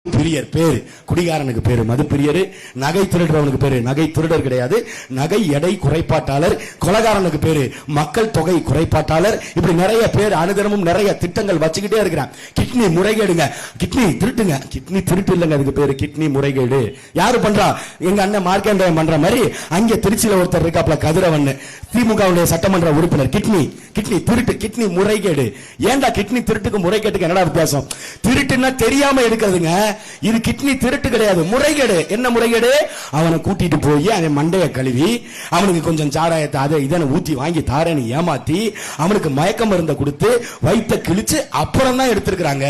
பிரியர் பேரு, குடிகாரனுக்கு பேரு மது பிரியரு, நகை திருடுறவனுக்கு பேரு நகை திருடர் கிடையாது, நகை எடை குறைபாட்டாளர், கொலகாரனுக்கு பேரு மக்கள் தொகை குறைபாட்டாளர். இப்படி நிறைய பேர் அனுதினமும் நிறைய திட்டங்கள் வச்சுக்கிட்டே இருக்கிறான். கிட்னி முறைகேடுங்க, கிட்னி திருட்டுங்க, கிட்னி திருட்டு இல்லைங்க, அதுக்கு பேரு கிட்னி முறைகேடு. யாரு பண்றா? எங்க அண்ணன் மார்க்கண்டேயன் பண்ற மாதிரி அங்க திருச்சியில ஒருத்தர் இருக்காப்ல கதிரவன், திமுகவுடைய சட்டமன்ற உறுப்பினர். கிட்னி கிட்னி திருட்டு, கிட்னி முறைகேடு. ஏன்டா கிட்னி திருட்டுக்கு முறைகேட்டுக்கு என்னடா வித்தியாசம்? திருட்டுன்னா தெரியாம எடுக்கிறதுங்க, இது கிட்னி திருட்டு கிடையாது, முறைகேடு. என்ன முறைகேடு? அவனை கூட்டிட்டு போய் அவன் மண்டைய கழுவி அவனுக்கு கொஞ்சம் சாராயத்தை அதை இதனை ஊத்தி வாங்கி தாரேன்னு ஏமாத்தி அவனுக்கு மயக்க மருந்த கொடுத்து வயிற்ற கிழிச்சு அப்புறம் தான் எடுத்திருக்கிறாங்க.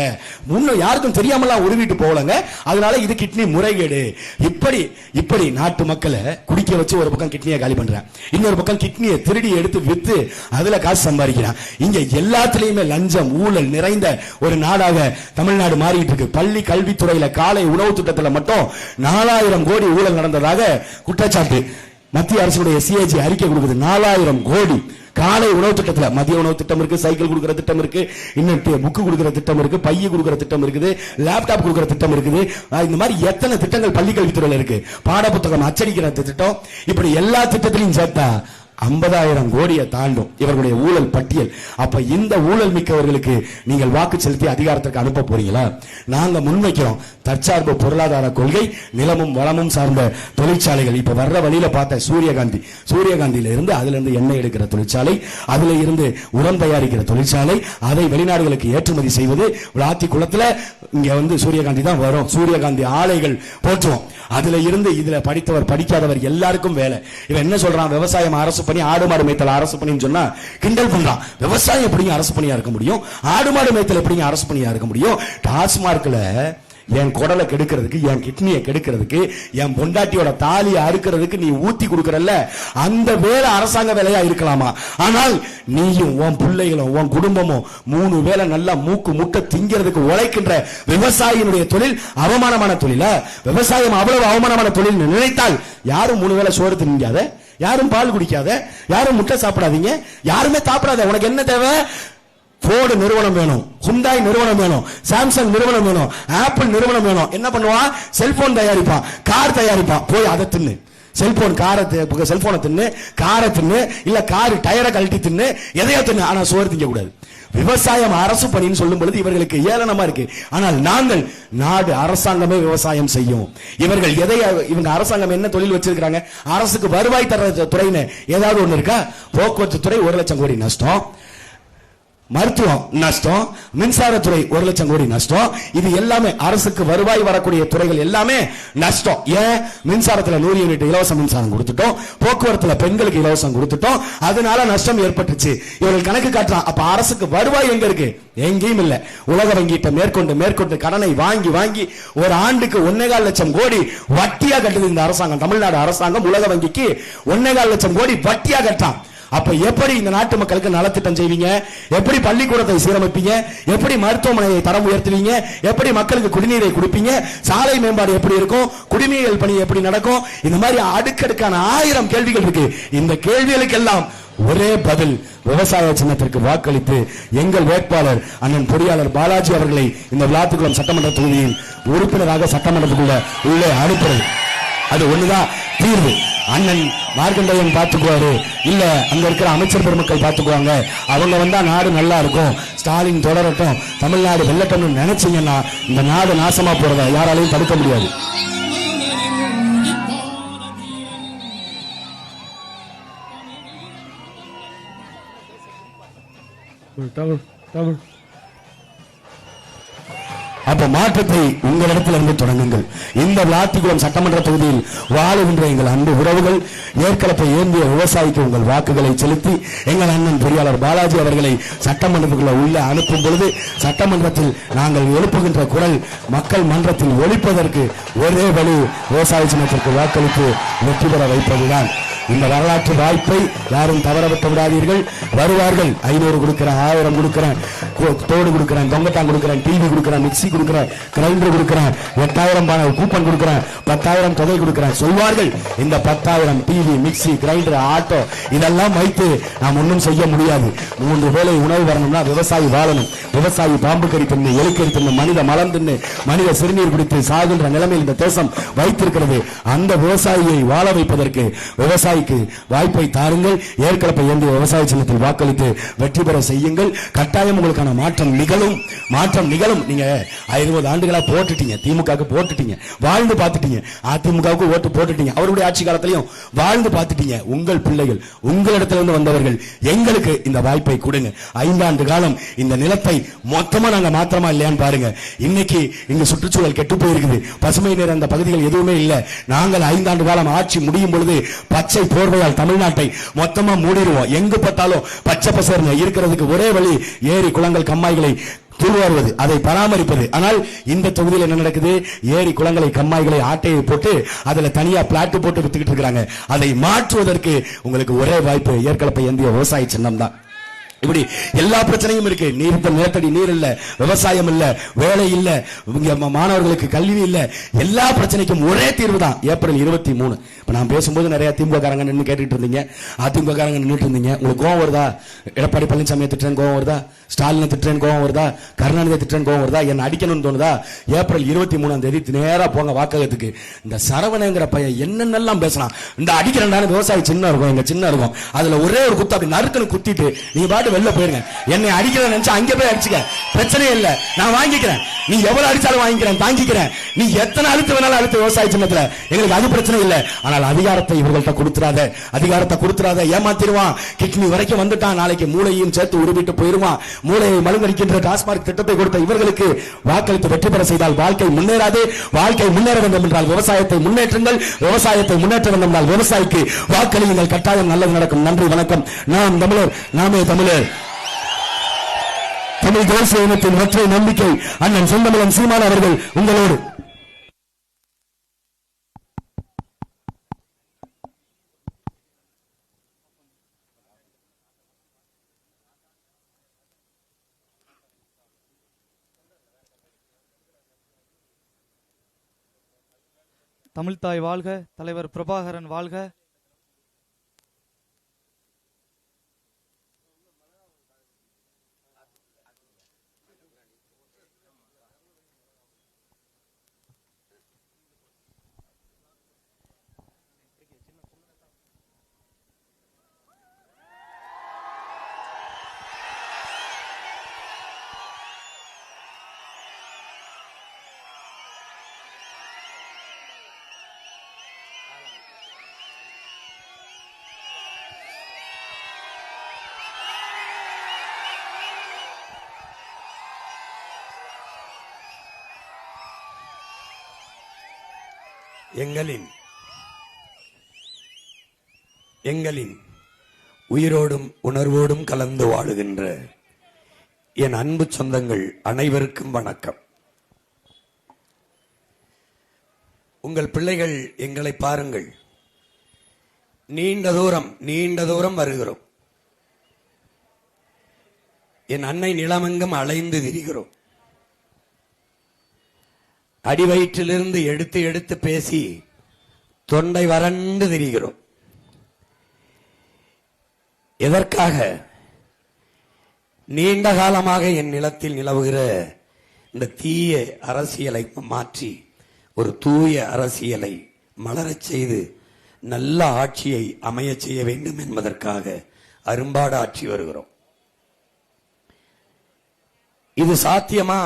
முன்னும் யாருக்கும் தெரியாமலாம் உருவிட்டு போகலங்க. அதனால இது கிட்னி முறைகேடு. இப்படி இப்படி நாட்டு மக்களை குடிக்க வச்சு ஒரு பக்கம் கிட்னியை காலி பண்றான், இன்னொரு பக்கம் கிட்னியை திருடி எடுத்து வித்து அதுல காசு சம்பாதிக்கிறான். இங்க எல்லாத்திலையுமே லஞ்சம் ஊழல் நிறைந்த ஒரு நாடாக தமிழ்நாடு மாறிட்டு இருக்கு. பள்ளி கல்வித்துறையில காலை உணவு திட்டத்தில் மட்டும் 4000 கோடி ஊழல் நடந்ததாக குற்றச்சாட்டு. மத்திய அரசுடைய சிஏஜி அறிக்கை கொடுக்குது. 4000 கோடி காலை உணவு திட்டத்தில். மதிய உணவு திட்டம் இருக்கு, சைக்கிள் கொடுக்கிற திட்டம் இருக்கு, இன்னும் புக்கு கொடுக்கிற திட்டம் இருக்கு, பைய கொடுக்கிற திட்டம் இருக்குது, லேப்டாப் கொடுக்கிற திட்டம் இருக்குது. இந்த மாதிரி எத்தனை திட்டங்கள் பள்ளி கல்வித்துறையில் இருக்கு. பாட புத்தகம் அச்சடிக்கிற திட்டம், இப்படி எல்லா திட்டத்திலையும் சேர்த்தா 50,000 கோடியை தாண்டும் இவர்களுடைய ஊழல் பட்டியல். அப்ப இந்த ஊழல் மிக்கவர்களுக்கு நீங்கள் வாக்கு செலுத்தி அதிகாரத்திற்கு அனுப்ப போறீங்களா? நாங்க முன்வைக்கிறோம் தற்சார்பு பொருளாதார கொள்கை, நிலமும் வளமும் சார்ந்த தொழிற்சாலைகள். இப்ப வர்ற வழியில பார்த்த சூரியகாந்தியில இருந்து அதுல இருந்து எண்ணெய் எடுக்கிற தொழிற்சாலை, அதுல இருந்து உரம் தயாரிக்கிற தொழிற்சாலை, அதை வெளிநாடுகளுக்கு ஏற்றுமதி செய்வது. விளாத்தி குளத்துல இங்க சூரியகாந்தி தான் வரும். சூரியகாந்தி ஆலைகள் போற்றுவோம். அதுல இருந்து இதுல படித்தவர் படிக்காதவர் எல்லாருக்கும் வேலை. இவன் என்ன சொல்றான்? விவசாயம் அரசு பண்ணி ஆடு மாடு மேய்த்தல் அரசு பண்ணின்னு சொன்னா கிண்டல் பண்றான். விவசாயம் எப்படிங்க அரசு பண்ணியா இருக்க முடியும்? ஆடு மாடு மேய்த்தல் எப்படிங்க அரசு பண்ணியா இருக்க முடியும்? டாஸ்மார்க்ல என் குடலை கெடுக்கிறதுக்கு, என் கிட்னியை கெடுக்கிறதுக்கு, என் பொண்டாட்டியோட தாலியை அறுக்கிறதுக்கு நீ ஊத்தி கொடுக்கறல்ல, அந்த வேலை அரசாங்க வேலையா இருக்கலாமா? ஆனால் நீயும் உன் பிள்ளைகளும் உன் குடும்பமும் 3 வேளை நல்லா மூக்கு முட்டை திங்கிறதுக்கு உழைக்கின்ற விவசாயினுடைய தொழில் அவமானமான தொழில? விவசாயம் அவ்வளவு அவமானமான தொழில் நினைத்தால் யாரும் 3 வேளை சோறு திங்காத, யாரும் பால் குடிக்காத, யாரும் முட்டை சாப்பிடாதீங்க, யாருமே சாப்பிடாத. உனக்கு என்ன தேவை? போர்டு நிறுவனம் வேணும், ஹுண்டாய் நிறுவனம் வேணும், சாம்சங் நிறுவனம் வேணும், ஆப்பிள் நிறுவனம் வேணும். என்ன பண்ணுவான்? செல்போன் தயாரிப்பான், கார் தயாரிப்பான். போய் அதை தின்னு. செல்போன் செல்போனை தின்னு, காரை தின்னு, இல்ல கார் டயரை கழட்டி தின்னு, எதையோ தின்னு. ஆனா சோறு திங்க கூடாது. விவசாயம் அரசு பணின்னு சொல்லும் பொழுது இவர்களுக்கு ஏளனமா இருக்கு. ஆனால் நாங்கள் நாடு அரசாங்கமே விவசாயம் செய்யும். இவர்கள் இவங்க அரசாங்கம் என்ன தொழில் வச்சிருக்காங்க? அரசுக்கு வருவாய் தர துறைன்னு ஏதாவது ஒண்ணு இருக்கா? போக்குவரத்து துறை 1 லட்சம் கோடி நஷ்டம், மருத்துவம் நஷ்டம், மின்சாரத்துறை 1 லட்சம் கோடி நஷ்டம். இது எல்லாமே அரசுக்கு வருவாய் வரக்கூடிய துறைகள் எல்லாமே நஷ்டம். ஏன்? மின்சாரத்துல 100 யூனிட் இலவச மின்சாரம் கொடுத்துட்டோம், போக்குவரத்துல பெண்களுக்கு இலவசம் கொடுத்துட்டோம், அதனால நஷ்டம் ஏற்பட்டுச்சு. இவர்கள் கணக்கு காட்டுறான். அப்ப அரசுக்கு வருவாய் எங்க இருக்கு? எங்கேயும் இல்ல. உலக வங்கிட்ட மேற்கொண்டு கடனை வாங்கி வாங்கி ஒரு ஆண்டுக்கு 1.25 லட்சம் கோடி வட்டியா கட்டுது இந்த அரசாங்கம். தமிழ்நாடு அரசாங்கம் உலக வங்கிக்கு 1.25 லட்சம் கோடி வட்டியா கட்டான். அப்ப எப்படி இந்த நாட்டு மக்களுக்கு நலத்திட்டம் செய்வீங்க? எப்படி பள்ளிக்கூடத்தை சீரமைப்பீங்க? எப்படி மருத்துவமனையை தரம் உயர்த்துவீங்க? எப்படி மக்களுக்கு குடிநீரை கொடுப்பீங்க? சாலை மேம்பாடு எப்படி இருக்கும்? குடிநீர் பணி எப்படி நடக்கும்? இந்த மாதிரி அடுக்கடுக்கான 1000 கேள்விகள் இருக்கு. இந்த கேள்விகளுக்கெல்லாம் ஒரே பதில், விவசாய சின்னத்திற்கு வாக்களித்து எங்கள் வேட்பாளர் அண்ணன் பொறியாளர் பாலாஜி அவர்களை இந்த விளாத்திக்குளம் சட்டமன்ற தொகுதியில் உறுப்பினராக சட்டமன்றத்துக்குள்ள உள்ளே அனுப்புறது. அது ஒண்ணுதான் தீர்வு. அண்ணன் மார்க்கண்டேயன் பார்த்துக்குவாரு, இல்ல அங்க இருக்கிற அமைச்சர் பெருமக்கள் பார்த்துக்குவாங்க, அவங்க வந்தா நாடு நல்லா இருக்கும், ஸ்டாலின் தொடரட்டும், தமிழ்நாடு வெள்ளட்டம்னு நினைச்சீங்கன்னா இந்த நாடு நாசமா போறத யாராலையும் தடுக்க முடியாது. அப்ப மாற்றத்தை உங்களிடத்தில் இருந்து தொடங்குங்கள். இந்த விளாத்திக்குளம் சட்டமன்ற தொகுதியில் வாழுகின்ற எங்கள் அன்பு உறவுகள், ஏற்களத்தை ஏந்திய விவசாயிக்கு உங்கள் வாக்குகளை செலுத்தி எங்கள் அண்ணன் பொறியாளர் பாலாஜி அவர்களை சட்டமன்றத்துக்குள்ள உள்ள அனுப்பும் பொழுது சட்டமன்றத்தில் நாங்கள் எழுப்புகின்ற குரல் மக்கள் மன்றத்தில் ஒலிப்பதற்கு ஒரே வழி விவசாய சின்னத்திற்கு வாக்களித்து வெற்றி பெற வைப்பதுதான். இந்த வரலாற்று வாய்ப்பை யாரும் தவறவிட்டு விடாதீர்கள். வருவார்கள். 500 கொடுக்கிறேன், 1000 கொடுக்கிறேன், தோடு கொடுக்கிறேன், தொங்கட்டான் கொடுக்கிறேன், டிவி கொடுக்கிறேன், மிக்சி கொடுக்கிறேன், கிரைண்டர் கொடுக்கிறேன், 8000 கூப்பன் கொடுக்கிறேன், 10,000 தொகை கொடுக்கிறேன் சொல்வார்கள். இந்த 10,000 டிவி, மிக்சி, கிரைண்டர், ஆட்டோ இதெல்லாம் வைத்து நாம் ஒன்றும் செய்ய முடியாது. 3 வேளை உணவு வரணும்னா விவசாயி வாழணும். விவசாயி பாம்பு கறி தின்னு, எலிக்கறி தின்னு, மனித மலம் தின்னு, மனித சிறுநீர் குடித்து சாகின்ற நிலைமையில் இந்த தேசம் வைத்திருக்கிறது. அந்த விவசாயியை வாழ வைப்பதற்கு விவசாயிக்கு வாய்ப்பை தாருங்கள். ஏற்கனவே ஏந்திய விவசாய சின்னத்தில் வாக்களித்து வெற்றி பெற செய்யுங்கள். கட்டாயம் உங்களுக்கான மாற்றம் நிகழும். மாற்றம் நிகழும். நீங்க 60 ஆண்டுகளா போட்டுட்டீங்க, திமுகவுக்கு போட்டுட்டீங்க, வாழ்ந்து பார்த்துட்டீங்க. அதிமுகவுக்கு ஓட்டு போட்டுட்டீங்க, அவருடைய ஆட்சி காலத்திலையும் வாழ்ந்து பார்த்துட்டீங்க. உங்கள் பிள்ளைகள், உங்களிடத்திலிருந்து வந்தவர்கள் எங்களுக்கு இந்த வாய்ப்பை கொடுங்க. 5 ஆண்டு காலம் இந்த நிலத்தை மொத்தமா நாங்க மாத்திரமா இல்லையான்னு பாருங்க. இன்னைக்கு இங்க சுற்றுச்சூழல் கெட்டு போயிருக்குது. பசுமை நிற அந்த பகுதிகள் எதுவுமே இல்ல. நாங்கள் 5 ஆண்டு காலம் ஆட்சி முடியும் பொழுது பச்சை போர்வையால் தமிழ்நாட்டை மொத்தமா மூடிடுவோம். எங்கு பார்த்தாலும் பச்சை பசேர்னு இருக்கிறதுக்கு ஒரே வழி ஏரி, குளங்கள், கம்மாய்களை தூர்வாருவது, அதை பராமரிப்பது. ஆனால் இந்த தொகுதியில் என்ன நடக்குது? ஏரி, குளங்களை, கம்மாய்களை ஆட்டையை போட்டு அதுல தனியா பிளாட் போட்டு வித்துக்கிட்டு இருக்காங்க. அதை மாற்றுவதற்கு உங்களுக்கு ஒரே வாய்ப்பு ஏற்கனவே இந்திய விவசாய சின்னம் தான். இப்படி எல்லா பிரச்சனையும் இருக்கு. நிலத்தடி நீர் இல்ல, விவசாயம் இல்ல, வேலை இல்ல, மாணவர்களுக்கு கல்வி இல்ல. எல்லா பிரச்சனைக்கும் ஒரே தீர்வு தான் ஏப்ரல் 23. இப்ப நான் பேசும்போது நிறைய திமுக காரங்க நின்று கேட்டுட்டு இருந்தீங்க, அதிமுக காரங்க நின்றுட்டு இருந்தீங்க. உங்களுக்கு கோவம் வருதா? எடப்பாடி பழனிசாமியை திட்டுறேன் கோவம் வருதா? ஸ்டாலினை திட்டுறேன் கோவம் வருதா? கருணாநிதியை திட்டுறேன் கோவம் வருதா? என்ன அடிக்கணும்னு தோணுதா? ஏப்ரல் 23 நேரா போங்க வாக்ககத்துக்கு. இந்த சரவணங்கிற பையன் என்னென்னலாம் பேசலாம். இந்த அடிக்கிறேன் விவசாயி சின்ன இருக்கும், எங்க சின்ன இருக்கும், அதுல ஒரே ஒரு குத்து அப்படி நறுக்குன்னு குத்திட்டு நீ பாட்டு வெளில போயிருங்க. என்னை அடிக்கிறேன் நினைச்சா அங்க போய் அடிச்சுக்க, பிரச்சனையே இல்ல, நான் வாங்கிக்கிறேன். நீ எவ்வளவு அடிச்சாலும் வாங்கிக்கிறேன், தாங்கிக்கிறேன். நீ எத்தனை அழுத்து வேணாலும் அழுத்து விவசாய சின்னத்துல, எங்களுக்கு அது பிரச்சனை இல்ல. ஆனால் அதிகாரத்தை இவர்கள்ட்ட கொடுத்துறாத, அதிகாரத்தை கொடுத்துறாத. ஏமாத்திடுவான். கிட்னி வரைக்கும் வந்துட்டான். நாளைக்கு மூளையும் சேர்த்து உருவிட்டு போயிருவான். மூளையை மழுங்கடிக்கின்ற டாஸ்மார்க் திட்டத்தை கொடுத்த இவர்களுக்கு வாக்களித்து வெற்றி பெற செய்தால் வாழ்க்கை முன்னேறாது. வாழ்க்கை முன்னேற வேண்டும் என்றால் விவசாயத்தை முன்னேற்றுங்கள். விவசாயத்தை முன்னேற்ற வேண்டும் என்றால் விவசாயிக்கு வாக்களியுங்கள். கட்டாயம் நல்லது நடக்கும். நன்றி, வணக்கம். நாம் தமிழர், நாமே தமிழர். தமிழ் தேசிய இனத்தின் ஒற்றை நம்பிக்கை அண்ணன் செந்தமிழன் சீமான் அவர்கள் உங்களோடு. தமிழ்தாய் வாழ்க, தலைவர் பிரபாகரன் வாழ்க. எங்களின் உயிரோடும் உணர்வோடும் கலந்து வாழுகின்ற என் அன்பு சொந்தங்கள் அனைவருக்கும் வணக்கம். உங்கள் பிள்ளைகள் எங்களை பாருங்கள். நீண்ட தூரம் வருகிறோம். என் அன்னை நிலமெங்கும் அலைந்து திரிகிறோம். அடிவயிற்றிலிருந்து எடுத்து எடுத்து பேசி தொண்டை வறண்டு திரிகிறோம். எதற்காக? நீண்ட காலமாக என் நிலத்தில் நிலவுகிற இந்த தீய அரசியலை மாற்றி ஒரு தூய அரசியலை மலரச் செய்து நல்ல ஆட்சியை அமைய செய்ய வேண்டும் என்பதற்காக அரும்பாடு ஆட்சி வருகிறோம். இது சாத்தியமா?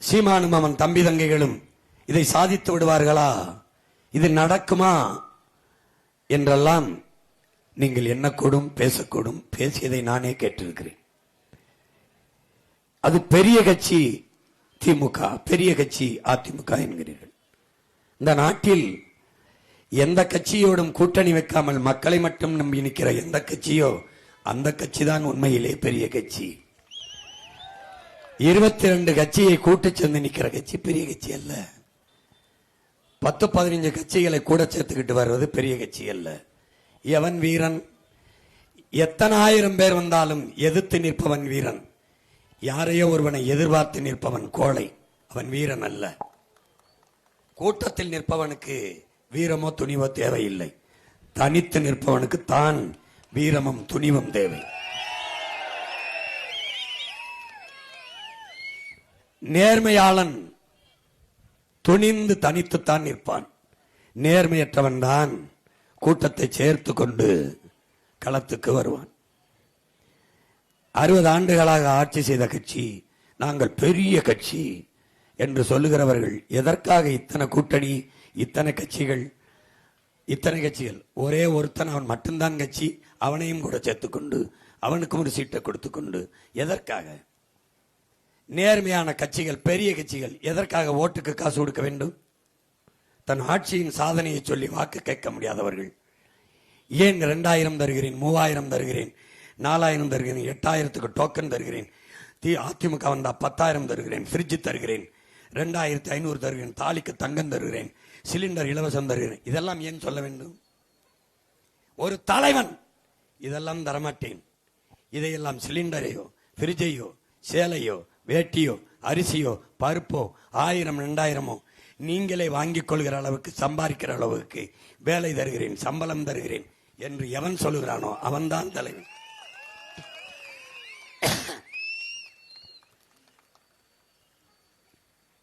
சீமானும் அவன் தம்பி தங்கைகளும் இதை சாதித்து விடுவார்களா? இது நடக்குமா என்றெல்லாம் நீங்கள் எண்ணக்கூடும், பேசக்கூடும். பேசியதை நானே கேட்டிருக்கிறேன். அது பெரிய கட்சி திமுக, பெரிய கட்சி அதிமுக என்கிறீர்கள். இந்த நாட்டில் எந்த கட்சியோடும் கூட்டணி வைக்காமல் மக்களை மட்டும் நம்பி நிற்கிற எந்த கட்சியோ அந்த கட்சி தான் உண்மையிலே பெரிய கட்சி. 22 கட்சியை கூட்டு சேர்ந்து நிற்கிற கட்சி பெரிய கட்சி அல்ல. 10-15 கட்சிகளை கூட சேர்த்துக்கிட்டு வருவது பெரிய கட்சி அல்ல. எவன் வீரன்? எத்தனை ஆயிரம் பேர் வந்தாலும் எதிர்த்து நிற்பவன் வீரன். யாரையோ ஒருவனை எதிர்பார்த்து நிற்பவன் கோழை, அவன் வீரன் அல்ல. கூட்டத்தில் நிற்பவனுக்கு வீரமோ துணிவோ தேவையில்லை. தனித்து நிற்பவனுக்கு தான் வீரமும் துணிவும் தேவை. நேர்மையாளன் துணிந்து தனித்துத்தான் நிற்பான். நேர்மையற்றவன் தான் கூட்டத்தை சேர்த்து கொண்டு களத்துக்கு வருவான். 60 ஆண்டுகளாக ஆட்சி செய்த கட்சி, நாங்கள் பெரிய கட்சி என்று சொல்லுகிறவர்கள் எதற்காக இத்தனை கூட்டணி, இத்தனை கட்சிகள்? ஒரே ஒருத்தன், அவன் மட்டும்தான் கட்சி, அவனையும் கூட சேர்த்துக்கொண்டு அவனுக்கும் ஒரு சீட்டை கொடுத்துக்கொண்டு எதற்காக? நேர்மையான கட்சிகள், பெரிய கட்சிகள் எதற்காக ஓட்டுக்கு காசு கொடுக்க வேண்டும்? தன் ஆட்சியின் சாதனையை சொல்லி வாக்கு கேட்க முடியாதவர்கள் ஏன் 2000 தருகிறேன், 3000 தருகிறேன், 4000 தருகிறேன், 8000க்கு டோக்கன் தருகிறேன், அதிமுக வந்தா 10,000 தருகிறேன், ஃப்ரிட்ஜ் தருகிறேன், 2500 தருகிறேன், தாலிக்கு தங்கம் தருகிறேன், சிலிண்டர் இலவசம் தருகிறேன், இதெல்லாம் ஏன் சொல்ல வேண்டும்? ஒரு தலைவன் இதெல்லாம் தரமாட்டேன், இதையெல்லாம் சிலிண்டரையோ ஃப்ரிட்ஜையோ சேலையோ வேட்டியோ அரிசியோ பருப்போ 1000 2000 நீங்களே வாங்கிக் கொள்கிற அளவுக்கு, சம்பாதிக்கிற அளவுக்கு வேலை தருகிறேன், சம்பளம் தருகிறேன் என்று எவன் சொல்லுகிறானோ அவன்தான் தலைவன்.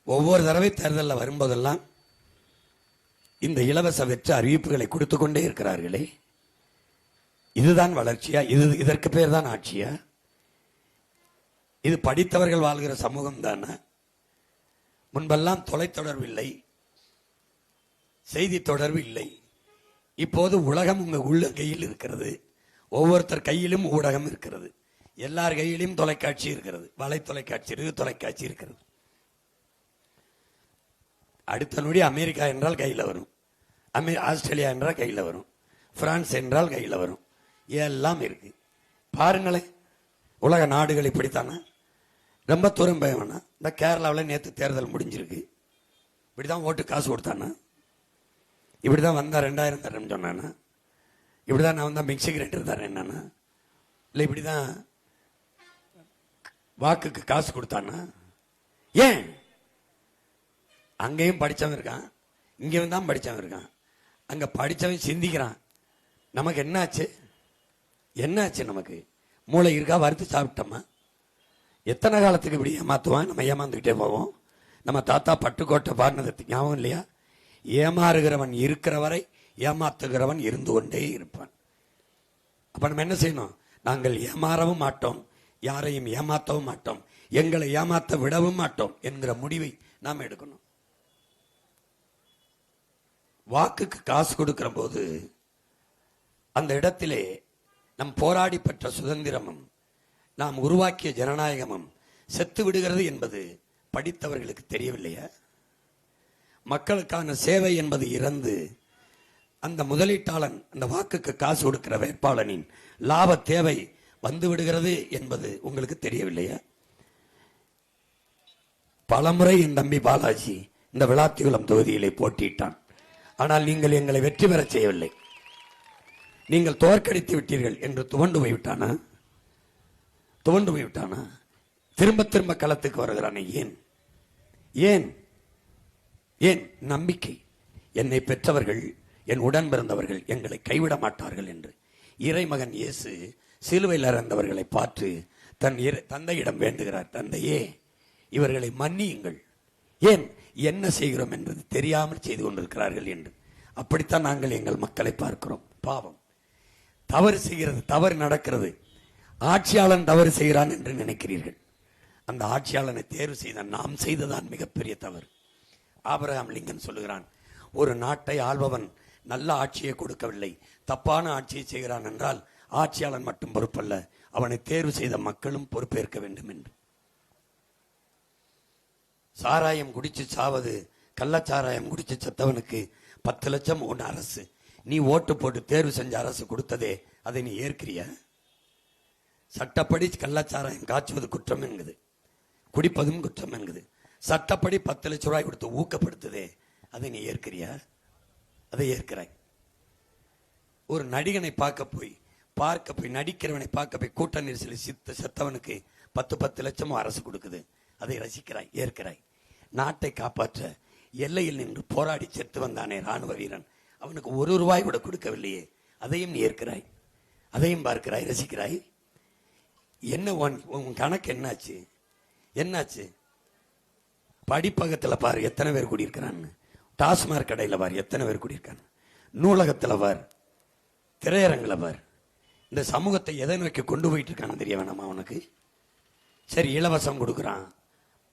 ஒவ்வொரு தடவை தேர்தலில் வரும்போதெல்லாம் இந்த இலவச வெற்று அறிவிப்புகளை கொடுத்து கொண்டே இருக்கிறார்களே, இதுதான் வளர்ச்சியா? இதற்கு பேர் தான் ஆட்சியா? இது படித்தவர்கள் வாழ்கிற சமூகம் தானே? முன்பெல்லாம் தொலைத்தொடர்பு இல்லை, செய்தி தொடர்பு இல்லை. இப்போது உலகம் உங்க உள்ள கையில் இருக்கிறது. ஒவ்வொருத்தர் கையிலும் ஊடகம் இருக்கிறது. எல்லார் கையிலும் தொலைக்காட்சி இருக்கிறது, வலை தொலைக்காட்சி இருக்கு, தொலைக்காட்சி இருக்கிறது. அடுத்த நொடி அமெரிக்கா என்றால் கையில் வரும், ஆஸ்திரேலியா என்றால் கையில் வரும், பிரான்ஸ் என்றால் கையில் வரும், எல்லாம் இருக்கு. பாருங்களேன், உலக நாடுகள் இப்படித்தானே. ரொம்ப தூரம் போய் வேணா, இந்த கேரளாவில் நேற்று தேர்தல் முடிஞ்சிருக்கு. இப்படிதான் ஓட்டு காசு கொடுத்தானா? இப்படிதான் வந்தா 2000 தரேன்னு சொன்னானா? இப்படிதான் நான் வந்தா மிக்சி கிரைண்டர் தரேன் என்னன்னா? இல்லை இப்படிதான் வாக்குக்கு காசு கொடுத்தானா? ஏன்? அங்கேயும் படிச்சவன் இருக்கான், இங்கேயும் தான் படிச்சவன் இருக்கான். அங்க படிச்சவன் சிந்திக்கிறான், நமக்கு என்னாச்சு? என்னாச்சு? நமக்கு மூளை இருக்கா? வறுத்து சாப்பிட்டோமா? எத்தனை காலத்துக்கு இப்படி ஏமாத்துவான்? நம்ம ஏமாந்துக்கிட்டே போவோம். நம்ம தாத்தா பட்டுக்கோட்டை பாடினது ஞாபகம் இல்லையா? ஏமாறுகிறவன் இருக்கிற வரை ஏமாத்துகிறவன் இருந்து கொண்டே இருப்பான். அப்ப நம்ம என்ன செய்யணும்? நாங்கள் ஏமாறவும் மாட்டோம், யாரையும் ஏமாற்றவும் மாட்டோம், எங்களை ஏமாத்த விடவும் மாட்டோம் என்கிற முடிவை நாம் எடுக்கணும். வாக்குக்கு காசு கொடுக்கிற போது அந்த இடத்திலே நம் போராடி பெற்ற சுதந்திரமும் நாம் உருவாக்கிய ஜனநாயகமும் செத்து விடுகிறது என்பது படித்தவர்களுக்கு தெரியவில்லையா? மக்களுக்கான சேவை என்பது இறந்து அந்த முதலீட்டாளன், அந்த வாக்குக்கு காசு கொடுக்கிற வேட்பாளனின் லாப தேவை வந்து விடுகிறது என்பது உங்களுக்கு தெரியவில்லையா? பலமுறை என் தம்பி பாலாஜி இந்த விளாத்திகுளம் தொகுதியிலே போட்டியிட்டான். ஆனால் நீங்கள் எங்களை வெற்றி பெற செய்யவில்லை, நீங்கள் தோற்கடித்து விட்டீர்கள் என்று துவண்டு போய்விட்டானா? துவண்டு போய்விட்டானா? திரும்ப திரும்ப களத்துக்கு வருகிறானே, ஏன்? ஏன்? ஏன்? நம்பிக்கை. என்னை பெற்றவர்கள், என் உடன் பிறந்தவர்கள் எங்களை கைவிட மாட்டார்கள் என்று. இறைமகன் இயேசு சிலுவையில் இறந்தவர்களை பார்த்து தன் தந்தையிடம் வேண்டுகிறார், தந்தையே இவர்களை மன்னியுங்கள், ஏன் என்ன செய்கிறோம் என்பது தெரியாமல் செய்து கொண்டிருக்கிறார்கள் என்று. அப்படித்தான் நாங்கள் எங்கள் மக்களை பார்க்கிறோம். பாவம், தவறு செய்கிறது, தவறு நடக்கிறது, ஆட்சியாளன் தவறு செய்கிறான் என்று நினைக்கிறீர்கள். அந்த ஆட்சியாளனை தேர்வு செய்த நாம் செய்ததான் மிகப்பெரிய தவறு. ஆபிரகாம் லிங்கன் சொல்லுகிறான், ஒரு நாட்டை ஆள்பவன் நல்ல ஆட்சியை கொடுக்கவில்லை, தப்பான ஆட்சியை செய்கிறான் என்றால் ஆட்சியாளன் மட்டும் பொறுப்பல்ல, அவனை தேர்வு செய்த மக்களும் பொறுப்பேற்க வேண்டும் என்று. சாராயம் குடிச்சு சாவது, கள்ளச்சாராயம் குடிச்சு செத்தவனுக்கு 10 லட்சம் ஒன்று அரசு. நீ ஓட்டு போட்டு தேர்வு செஞ்ச அரசு கொடுத்ததே, அதை நீ ஏற்கிறிய? சட்டப்படி கள்ளச்சாராயம் காய்ச்சுவது குற்றம் என்குது, குடிப்பதும் குற்றம் என்குது. சட்டப்படி 10 லட்சம் ரூபாய் கொடுத்து ஊக்கப்படுத்துதே, அதை நீ ஏற்கிறியா? அதை ஏற்கிறாய். ஒரு நடிகனை பார்க்க போய் நடிக்கிறவனை பார்க்க போய் கூட்ட நெரிசலில் செத்தவனுக்கு 10 லட்சமும் அரசு கொடுக்குது. அதை ரசிக்கிறாய், ஏற்கிறாய். நாட்டை காப்பாற்ற எல்லையில் நின்று போராடி செத்து வந்தானே ராணுவ வீரன், அவனுக்கு 1 ரூபாய் கூட கொடுக்கவில்லையே, அதையும் நீ ஏற்கிறாய், அதையும் பார்க்கிறாய், ரசிக்கிறாய். என்ன உன் கணக்கு என்னாச்சு? படிப்பகத்தில் பாரு எத்தனை பேர் கூடியிருக்கிறான்னு, டாஸ்மாக் கடையில் பாரு எத்தனை பேர் கூடியிருக்காங்க, நூலகத்தில் பார், திரையரங்கில் பார். இந்த சமூகத்தை எதை நோக்கி கொண்டு போயிட்டு இருக்கான்னு தெரிய வேணாமா உனக்கு? சரி, இலவசம் கொடுக்குறான்,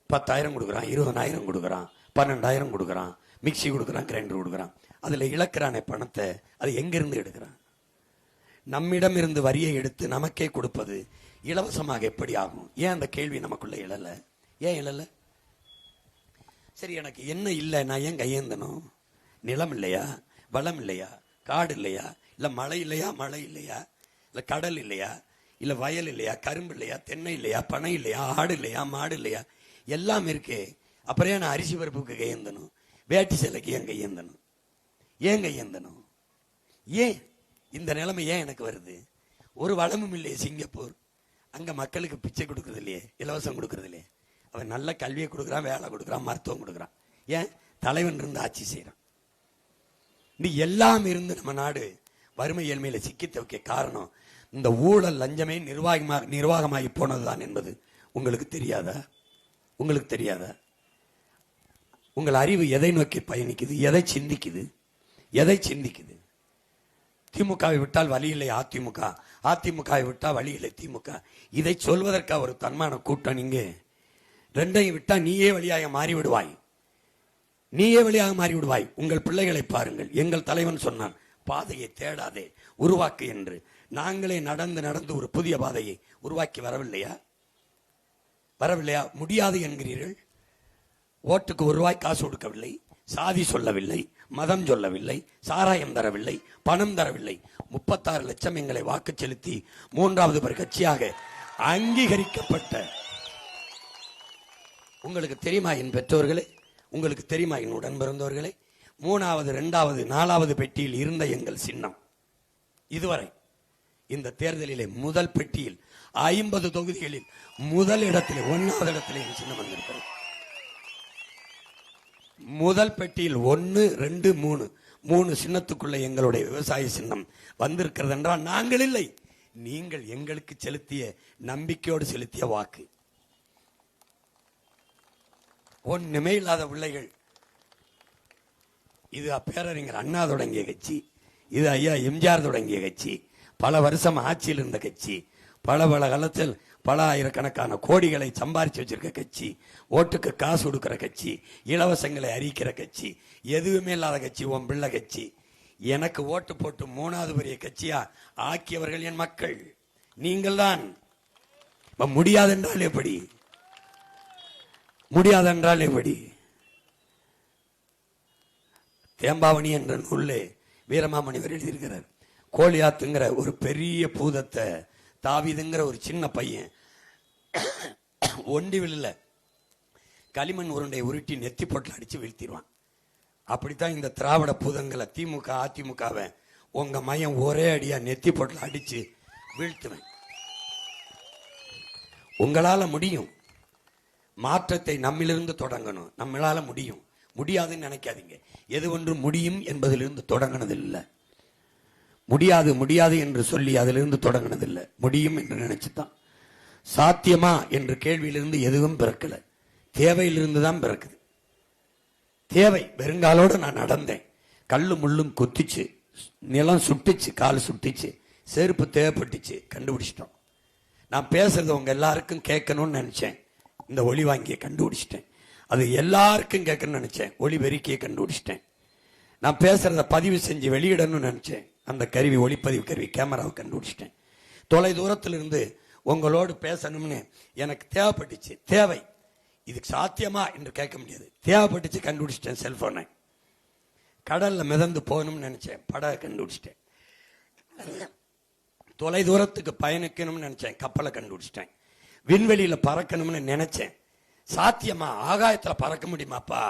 10,000 கொடுக்குறான், 20,000 கொடுக்குறான், 12,000 கொடுக்குறான், மிக்சி கொடுக்குறான், கிரைண்டர் கொடுக்குறான். அதில் இழக்கிறானே பணத்தை, அது எங்கிருந்து எடுக்கிறான்? நம்மிடம் இருந்து வரியை எடுத்து நமக்கே கொடுப்பது இலவசமாக எப்படி ஆகும்? ஏன் அந்த கேள்வி நமக்குள்ள எழல? ஏன் எழல? சரி, எனக்கு என்ன இல்லை, நான் ஏன் கையேந்தணும்? நிலம் இல்லையா? வளம் இல்லையா? காடு இல்லையா? இல்லை மழை இல்லையா? மழை இல்லையா? இல்லை கடல் இல்லையா? இல்லை வயல் இல்லையா? கரும்பு இல்லையா? தென்னை இல்லையா? பனை இல்லையா? ஆடு இல்லையா? மாடு இல்லையா? எல்லாம் இருக்கே. அப்புறம் ஏன் நான் அரிசி பருப்புக்கு கையேந்தணும்? வேட்டி சேலைக்கு ஏன் கையேந்தணும்? ஏன் இந்த நிலைமை ஏன் எனக்கு வருது? ஒரு வளமும் இல்லையே சிங்கப்பூர். அங்க மக்களுக்கு பிச்சை கொடுக்கறது இல்லையே, இலவசம் கொடுக்கறது இல்லையே. அவன் நல்ல கல்வியை கொடுக்குறான், வேலை கொடுக்குறான், மருத்துவம் கொடுக்குறான். ஏன்? தலைவன் இருந்து ஆட்சி செய்யறான். நீ எல்லாம் இருந்து நம்ம நாடு வறுமை ஏழ்மையில சிக்கி தவிக்க காரணம் இந்த ஊழல் லஞ்சமே நிர்வாகமாகி போனதுதான் என்பது உங்களுக்கு தெரியாதா? உங்கள் அறிவு எதை நோக்கி பயணிக்குது? எதை சிந்திக்குது? திமுகவை விட்டால் வழி இல்லை அதிமுகவை விட்டால் வழி இல்லை திமுக. இதை சொல்வதற்காக ஒரு தன்மான கூட்டம். நீங்க ரெண்டையும் விட்டா நீயே வழியாக மாறிவிடுவாய். உங்கள் பிள்ளைகளை பாருங்கள். எங்கள் தலைவன் சொன்னான், பாதையை தேடாதே, உருவாக்கு என்று. நாங்களே நடந்து ஒரு புதிய பாதையை உருவாக்கி வரவில்லையா? முடியாது என்கிறீர்கள். ஓட்டுக்கு 1 ரூபாய் காசு கொடுக்கவில்லை, சாதி சொல்லவில்லை, மதம் சொல்லவில்லை, சாராயம் தரவில்லை, பணம் தரவில்லை. 36 லட்சம் எங்களை வாக்கு செலுத்தி 3வது ஒரு கட்சியாக அங்கீகரிக்கப்பட்ட உங்களுக்கு தெரியுமா என் பெற்றோர்களே? உங்களுக்கு தெரியுமா என் உடன் பிறந்தவர்களே? 3வது 2வது 4வது பெட்டியில் இருந்த எங்கள் சின்னம் இதுவரை இந்த தேர்தலிலே முதல் பெட்டியில் 50 தொகுதிகளில் முதல் இடத்திலே 1வது இடத்திலே என் சின்னம் வந்திருக்கிறது. முதல் பெட்டியில் 1, 2, 3 சின்னத்துக்குள்ள எங்களுடைய விவசாய சின்னம் வந்திருக்கிறது என்றால் நாங்கள் இல்லை, நீங்கள் எங்களுக்கு செலுத்திய நம்பிக்கையோடு செலுத்திய வாக்கு. ஒண்ணுமே இல்லாத பிள்ளைகள். இது பேரறிஞர் அண்ணா தொடங்கிய கட்சி, இது ஐயா எம்ஜிஆர் தொடங்கிய கட்சி, பல வருஷம் ஆட்சியில் இருந்த கட்சி, பல காலத்தில் பல ஆயிரக்கணக்கான கோடிகளை சம்பாரிச்சு வச்சிருக்க கட்சி, ஓட்டுக்கு காசு கொடுக்கிற கட்சி, இலவசங்களை அறிவிக்கிற கட்சி, எதுவுமே இல்லாத கட்சி உன் பிள்ளை கட்சி. எனக்கு ஓட்டு போட்டு 3வது பெரிய கட்சியா ஆக்கியவர்கள் என் மக்கள், நீங்கள் தான். முடியாதென்றால் எப்படி? தேம்பாவணி என்ற நூல்லே வீரமாமுனிவர் எழுதியிருக்கிறார். கோலியாத்துங்கிற ஒரு பெரிய பூதத்தை தாவீதுங்கிற ஒரு சின்ன பையன் ஒண்டிவில்ல களிமண் உருண்டை உருட்டி நெத்தி போட்டில் அடிச்சு வீழ்த்திடுவான். அப்படித்தான் இந்த திராவிட பூதங்களை திமுக அதிமுகவை உங்க மையம் ஒரே அடியா நெத்தி போட்டில் அடிச்சு வீழ்த்துவேன். உங்களால முடியும். மாற்றத்தை நம்மிலிருந்து தொடங்கணும். நம்மளால முடியும். முடியாதுன்னு நினைக்காதீங்க. எது ஒன்று முடியும் என்பதிலிருந்து தொடங்கினது இல்லை. முடியாது என்று சொல்லி அதிலிருந்து தொடங்கினது இல்லை. முடியும் என்று நினைச்சுதான். சாத்தியமா என்ற கேள்வியிலிருந்து எதுவும் பிறக்கல. தேவையிலிருந்து தான் பிறக்குது. தேவை. வெறுங்காலோடு நான் நடந்தேன், கல்லு முள்ளும் குத்திச்சு, நிலம் சுட்டுச்சு, கால் சுட்டுச்சு, செருப்பு தேவைப்பட்டுச்சு, கண்டுபிடிச்சிட்டோம். நான் பேசுறது உங்க எல்லாருக்கும் கேட்கணும்னு நினைச்சேன், இந்த ஒளி வாங்கியை கண்டுபிடிச்சிட்டேன். அது எல்லாருக்கும் கேட்கணும்னு நினைச்சேன், ஒளி பெருக்கியை கண்டுபிடிச்சிட்டேன். நான் பேசுறத பதிவு செஞ்சு வெளியிடணும்னு நினைச்சேன், அந்த கருவி, ஒளிப்பதிவு கருவி, கேமராவை கண்டுபிடிச்சிட்டேன். தொலை தூரத்திலிருந்து உங்களோடு பேசணும்னு எனக்கு தேவைப்பட்டுச்சு. தேவை. இதுக்கு சாத்தியமா என்று கேட்க முடியாது. தேவைப்பட்டுச்சு, கண்டுபிடிச்சிட்டேன். செல்போனை கடல்ல மிதந்து போகணும்னு நினைச்சேன், படகை கண்டுபிடிச்சிட்டேன். தொலை தூரத்துக்கு பயணிக்கணும்னு நினைச்சேன், கப்பலை கண்டுபிடிச்சிட்டேன். விண்வெளியில பறக்கணும்னு நினைச்சேன். சாத்தியமா? ஆகாயத்துல பறக்க முடியுமாப்பா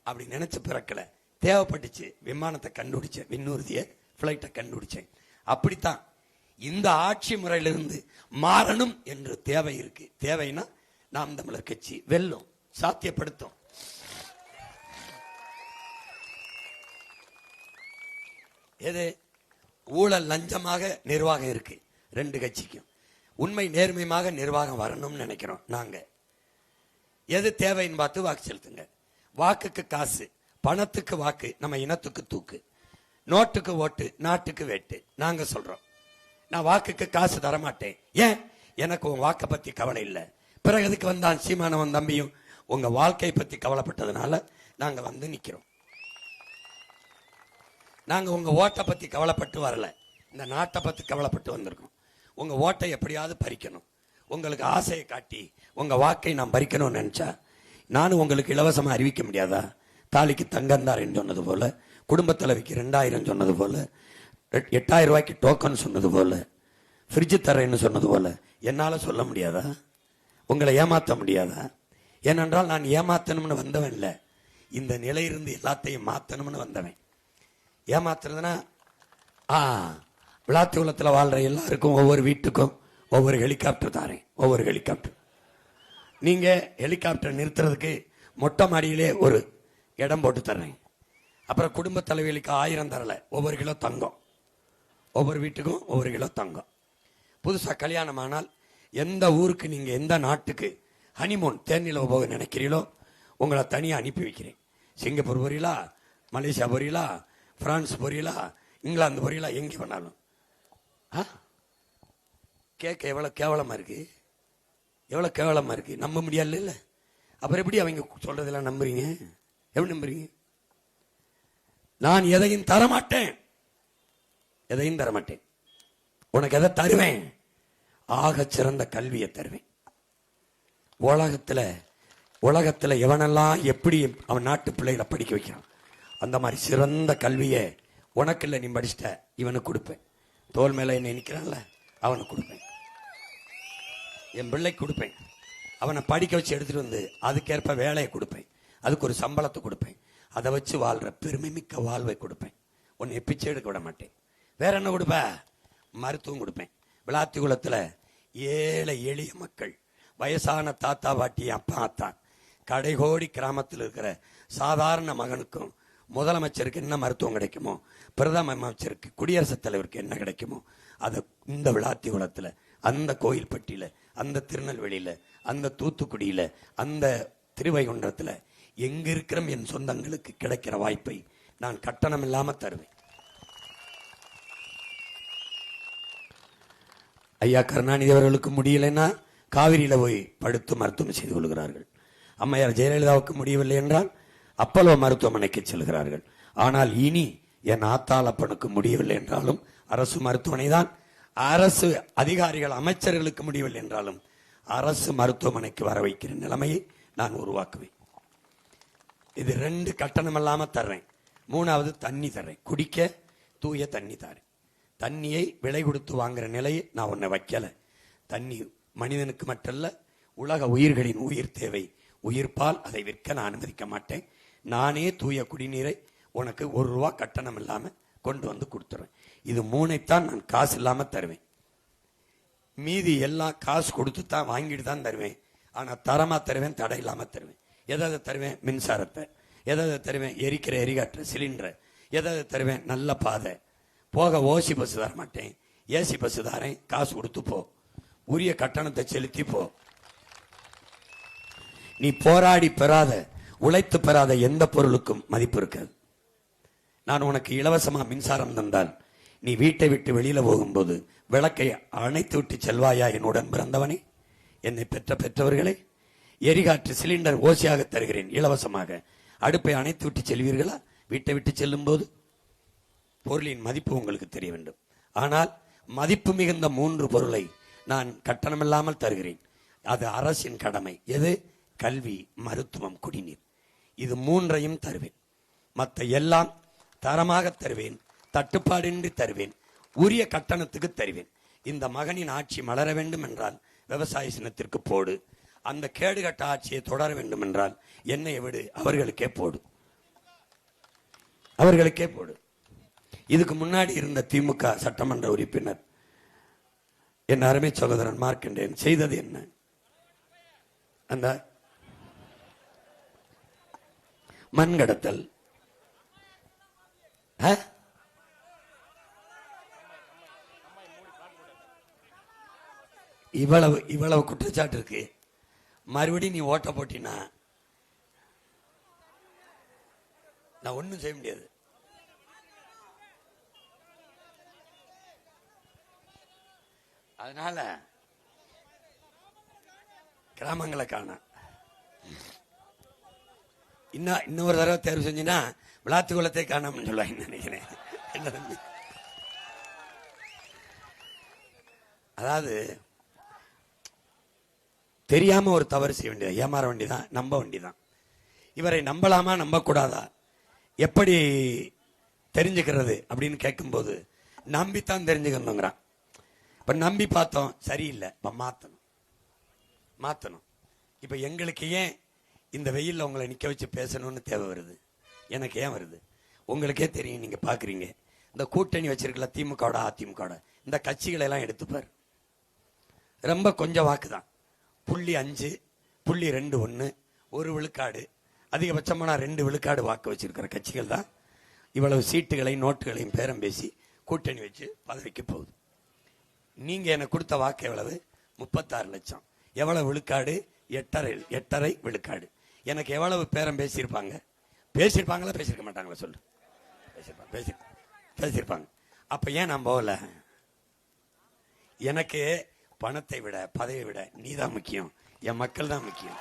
அப்படி நினைச்சு பிறக்கல. தேவைப்பட்டுச்சு, விமானத்தை கண்டுபிடிச்சேன், விண்ணூர்திய பிளைட்டை கண்டுபிடிச்சேன். அப்படித்தான் இந்த ஆட்சி முறையிலிருந்து மாறணும் என்று தேவை இருக்கு. தேவைன்னா நாம் தமிழர் கட்சி வெல்லும், சாத்தியப்படுத்தும். எது ஊழல் லஞ்சமாக நிர்வாகம் இருக்கு ரெண்டு கட்சிக்கும். உண்மை நேர்மையாக நிர்வாகம் வரணும்னு நினைக்கிறோம் நாங்க. எது தேவைன்னு பார்த்து வாக்கு செலுத்துங்க. வாக்குக்கு காசு, பணத்துக்கு வாக்கு, நம்ம இனத்துக்கு தூக்கு, நோட்டுக்கு ஓட்டு, நாட்டுக்கு வேட்டு. நாங்க சொல்றோம், நான் வாக்குக்கு காசு தரமாட்டேன். ஏன்? எனக்கு உன் வாக்கை பத்தி கவலை இல்லை. பிறகு எதுக்கு வந்தான் சீமானவன் தம்பியும்? உங்க வாழ்க்கை பத்தி கவலைப்பட்டதுனால நாங்க வந்து நிக்கிறோம். நாங்க உங்க ஓட்டை பத்தி கவலைப்பட்டு வரல, இந்த நாட்டை பத்தி கவலைப்பட்டு வந்திருக்கோம். உங்க ஓட்டை எப்படியாவது பறிக்கணும், உங்களுக்கு ஆசையை காட்டி உங்க வாக்கை நான் பறிக்கணும்னு நினைச்சா நானும் உங்களுக்கு இலவசமா அறிவிக்க முடியாதா? தாலிக்கு தங்கந்தாரன் சொன்னது போல, குடும்ப தலைவிக்கு 2000 சொன்னது போல, 8000 ரூபாய்க்கு டோக்கன் சொன்னது போல, ஃப்ரிட்ஜ் தரேன்னு சொன்னது போல என்னால சொல்ல முடியாதா? உங்களை ஏமாற்ற முடியாதா? ஏனென்றால் நான் ஏமாத்தணும்னு வந்தவன் இல்லை, இந்த நிலையிலிருந்து எல்லாத்தையும் மாத்தணும்னு வந்தவன். ஏமாத்துறதுன்னா விளாத்திகுளத்தில் வாழ்ற எல்லாருக்கும் ஒவ்வொரு வீட்டுக்கும் ஒவ்வொரு ஹெலிகாப்டர் தாரேன், ஒவ்வொரு ஹெலிகாப்டர். நீங்க ஹெலிகாப்டர் நிறுத்துறதுக்கு மொட்டை மாடியிலே ஒரு இடம் போட்டு தர்றேன். அப்புறம் குடும்ப தலைவிகளுக்கு 1000 தரல, ஒவ்வொரு கிலோ தங்கம், ஒவ்வொரு வீட்டுக்கும் ஒவ்வொரு கிலோ தங்கம். புதுசா கல்யாணம் ஆனால் எந்த ஊருக்கு, நீங்க எந்த நாட்டுக்கு ஹனிமூன் தேனிலவு போக நினைக்கிறீங்களோ உங்களை தனியா அனுப்பி வைக்கிறேன். சிங்கப்பூர் போறீங்களா, மலேசியா போறீங்களா, பிரான்ஸ் போறீங்களா, இங்கிலாந்து போறீங்களா, எங்க வேணாலும். கேட்க எவ்வளவு கேவலமா இருக்கு, எவ்வளவு கேவலமா இருக்கு. நம்ப முடியாது இல்ல? அப்புறம் எப்படி அவங்க சொல்றதெல்லாம் நம்புறீங்க? எப்படி நம்புறீங்க? நான் எதையும் தரமாட்டேன், எதையும் தரமாட்டேன். உனக்கு எதை தருவேன்? ஆக சிறந்த கல்வியை தருவேன். உலகத்துல எவனெல்லாம் எப்படி அவன் நாட்டு பிள்ளைகளை படிக்க வைக்கிறான், அந்த மாதிரி சிறந்த கல்வியை உனக்கு இல்லை, நீ படிச்சுட்ட, இவனுக்கு கொடுப்பேன். தோல் மேல என்ன நினைக்கிறான்ல அவனுக்கு கொடுப்பேன், என் பிள்ளைக்கு கொடுப்பேன். அவனை படிக்க வச்சு எடுத்துட்டு வந்து அதுக்கேற்ப வேலையை கொடுப்பேன், அதுக்கு ஒரு சம்பளத்தை கொடுப்பேன். அதை வச்சு வாழ்ற பெருமை மிக்க வாழ்வை கொடுப்பேன். உன்னை பிச்சை எடுக்க விட மாட்டேன். வேற என்ன கொடுப்ப? மருத்துவம் கொடுப்பேன். விளாத்திகுளத்தில் ஏழை எளிய மக்கள், வயசான தாத்தா பாட்டி, அப்பா அத்தான், கடைகோடி கிராமத்தில் இருக்கிற சாதாரண மகனுக்கும் முதலமைச்சருக்கு என்ன மருத்துவம் கிடைக்குமோ, பிரதம அமைச்சருக்கு, குடியரசுத் தலைவருக்கு என்ன கிடைக்குமோ, அதை இந்த விளாத்திகுளத்தில், அந்த கோயில்பட்டியில, அந்த திருநெல்வேலியில, அந்த தூத்துக்குடியில, அந்த திருவைகுன்றத்தில் எங்க இருக்கிற என் சொந்தங்களுக்கு கிடைக்கிற வாய்ப்பை நான் கட்டணம் இல்லாம தருவேன். ஐயா கருணாநிதி அவர்களுக்கு முடியலைன்னா காவிரியில போய் படுத்து மருத்துவம் செய்து கொள்கிறார்கள். அம்மையார் ஜெயலலிதாவுக்கு முடியவில்லை என்றால் அப்பல்லோ மருத்துவமனைக்கு செல்கிறார்கள். ஆனால் இனி என் ஆத்தாளப்பனுக்கு முடியவில்லை என்றாலும் அரசு மருத்துவமனை தான். அரசு அதிகாரிகள், அமைச்சர்களுக்கு முடியவில்லை என்றாலும் அரசு மருத்துவமனைக்கு வர வைக்கிற நிலைமையை நான் உருவாக்குவேன். இது 2 கட்டணம் இல்லாம தர்றேன். 3வது தண்ணி தர்றேன், குடிக்க தூய தண்ணி தரேன். தண்ணியை விலை கொடுத்து வாங்குற நிலையை நான் உன்னை வைக்கல. தண்ணி மனிதனுக்கு மட்டுமல்ல, உலக உயிர்களின் உயிர் தேவை. உயிர்ப்பால் அதை விற்க நான் அனுமதிக்க மாட்டேன். நானே தூய குடிநீரை உனக்கு 1 ரூபா கட்டணம் இல்லாம கொண்டு வந்து கொடுத்துருவேன். இது 3ஐத்தான் நான் காசு இல்லாம தருவேன். மீதி எல்லாம் காசு கொடுத்து தான் வாங்கிட்டு தான் தருவேன். ஆனா தரமா தருவேன், தடை இல்லாம தருவேன். எதாவது தருவேன்? மின்சாரத்தை. எதாவது தருவேன்? எரிக்கிற எரிகாற்று சிலிண்டரை. எதாவது தருவேன்? நல்ல பாதை. போக ஓசி பஸ் தர மாட்டேன், ஏசி பஸ் தாரேன். காசு கொடுத்து போ, உரிய கட்டணத்தை செலுத்தி போ. நீ போராடி பெறாத, உழைத்து பெறாத எந்த பொருளுக்கும் மதிப்பு இருக்காது. நான் உனக்கு இலவசமா மின்சாரம் தந்தால் நீ வீட்டை விட்டு வெளியில போகும்போது விளக்கை அணைத்து விட்டு செல்வாயா? என்னுடன் பிறந்தவனே, என்னை பெற்ற பெற்றவர்களே, எரிகாற்று சிலிண்டர் ஓசியாக தருகிறேன் இலவசமாக. அடுப்பை அணைத்து விட்டு செல்வீர்களா? வீட்டை விட்டு செல்லும் போது பொருளின் மதிப்பு உங்களுக்கு தெரிய வேண்டும். ஆனால் மதிப்பு மிகுந்த 3 பொருளை நான் கட்டணமில்லாமல் தருகிறேன். அது அரசின் கடமை. எது? கல்வி, மருத்துவம், குடிநீர். இது 3ஐயும் தருவேன். மற்ற எல்லாம் தரமாக தருவேன், தட்டுப்பாடின்றி தருவேன், உரிய கட்டணத்துக்கு தருவேன். இந்த மகனின் ஆட்சி மலர வேண்டும் என்றால் விவசாய சின்னத்திற்கு போடு. அந்த கேடுகட்ட ஆட்சியை தொடர வேண்டும் என்றால் என்னை விடு, அவர்களுக்கே போடு. அவர்களுக்கே போடு. இதுக்கு முன்னாடி இருந்த திமுக சட்டமன்ற உறுப்பினர் என் அருமை சகோதரன் மார்க்கண்டேயன் செய்தது என்ன? அந்த மண் கடத்தல், இவ்வளவு குற்றச்சாட்டு இருக்கு. மறுபடியும் நீ ஓட்ட போட்டினா நான் ஒன்னும் செய்ய முடியாது. அதனால கிராமங்களை காண இன்னொரு தடவை தேர்வு செஞ்சுன்னா விளாத்து குளத்தை காணாமன்னு சொல்லுவாங்க நினைக்கிறேன். என்ன தம்பி? அதாவது தெரியாம ஒரு தவறு செய்ய வேண்டியது, ஏமாற வேண்டியதான், நம்ப வேண்டியதான். இவரை நம்பலாமா நம்பக்கூடாதா, எப்படி தெரிஞ்சுக்கிறது அப்படின்னு கேட்கும்போது நம்பித்தான் தெரிஞ்சுக்கணுங்கிறான். இப்ப நம்பி பார்த்தோம் சரியில்லை, இப்ப மாத்தணும். இப்ப எங்களுக்கு ஏன் இந்த வெயில்ல உங்களை நிக்க வச்சு பேசணும்னு தேவை வருது? எனக்கு ஏன் வருது? உங்களுக்கே தெரியும், நீங்க பாக்குறீங்க. இந்த கூட்டணி வச்சிருக்கல திமுக அதிமுக இந்த கட்சிகளை எல்லாம் எடுத்துப்பார். ரொம்ப கொஞ்சம் வாக்குதான், 0.5 0.21 1 விழுக்காடு, அதிகபட்சமான 2 விழுக்காடு வாக்கு வச்சிருக்கிற கட்சிகள் தான் இவ்வளவு சீட்டுகளையும் நோட்டுகளையும் பேரம் பேசி கூட்டணி வச்சு பதவிக்கு போகுது. நீங்க எனக்கு கொடுத்த வாக்கு எவ்வளவு? 36 லட்சம். எவ்வளவு விழுக்காடு? 8.5 விழுக்காடு. எனக்கு எவ்வளவு பேரம் பேசியிருப்பாங்க? பேசியிருப்பாங்களா பேசியிருக்க மாட்டாங்களா சொல்லு? பேசியிருப்பாங்க. அப்ப ஏன் நான் போகல? எனக்கு பணத்தை விட பதவியை விட நீதான் முக்கியம், என் மக்கள் தான் முக்கியம்.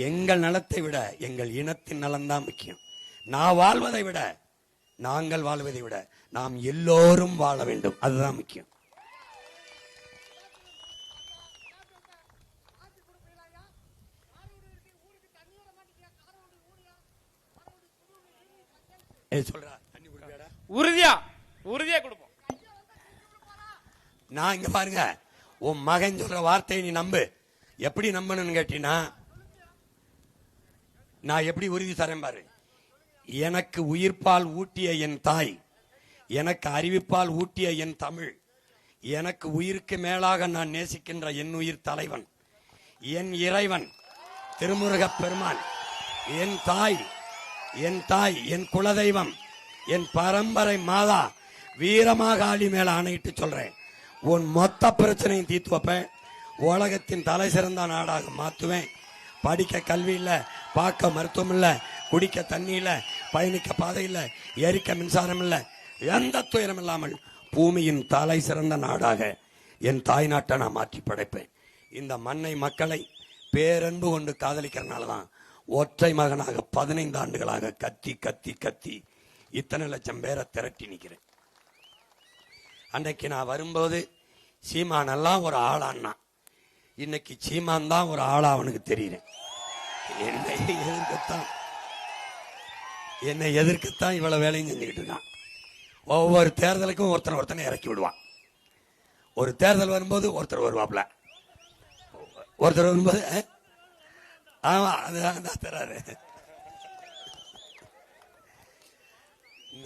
எங்கள் நலத்தை விட எங்கள் இனத்தின் நலன்தான் முக்கியம். நான் வாழ்வதை விட, நாங்கள் வாழ்வதை விட நாம் எல்லோரும் வாழ வேண்டும், அதுதான் முக்கியம். சொல்றா தண்ணி குடிக்கடா, உறுதியா கொடுப்போம். நான் இங்க பாருங்க, உன் மகன் சொல்ற வார்த்தையை நீ நம்பு. எப்படி நம்பணும்னு கேட்டீங்கன்னா, நான் எப்படி உறுதி தரேன் பாரு. எனக்கு உயிர்ப்பால் ஊட்டிய என் தாய், எனக்கு அறிவிப்பால் ஊட்டிய என் தமிழ், எனக்கு உயிருக்கு மேலாக நான் நேசிக்கின்ற என் உயிர் தலைவன், என் இறைவன் திருமுருகப் பெருமான், என் தாய் என் குலதெய்வம், என் பரம்பரை மாதா வீரமாகாளி மேல ஆணையிட்டு சொல்றேன், உன் மொத்த பிரச்சனையும் தீர்த்து வைப்பேன். உலகத்தின் தலை சிறந்த நாடாக மாத்துவேன். படிக்க கல்வி இல்ல, பார்க்க மருத்துவம் இல்ல, குடிக்க தண்ணி இல்ல, பயணிக்க பாதை இல்ல, எரிக்க மின்சாரம் இல்ல, எந்த துயரம் இல்லாமல் பூமியின் தலை சிறந்த நாடாக என் தாய் நாட்டை நான் மாற்றி படைப்பேன். இந்த மண்ணை மக்களை பேரன்பு கொண்டு காதலிக்கிறனாலதான் ஒற்றை மகனாக 15 ஆண்டுகளாக கத்தி கத்தி கத்தி இத்தனை லட்சம் பேரை திரட்டி நிக்கிறேன். அன்றைக்கு நான் வரும்போது சீமான் எல்லாம் ஒரு ஆளான்னா, இன்னைக்கு சீமான் தான் ஒரு ஆளா அவனுக்கு தெரியுறேன். என்னை எதிர்க்கத்தான் இவ்வளவு வேலையும் செஞ்சுக்கிட்டு இருக்கான். ஒவ்வொரு தேர்தலுக்கும் ஒருத்தனை இறக்கி விடுவான். ஒரு தேர்தல் வரும்போது ஒருத்தர் வருவாப்ல, ஒருத்தர் வரும்போது ஆமா அதுதான் தராரு.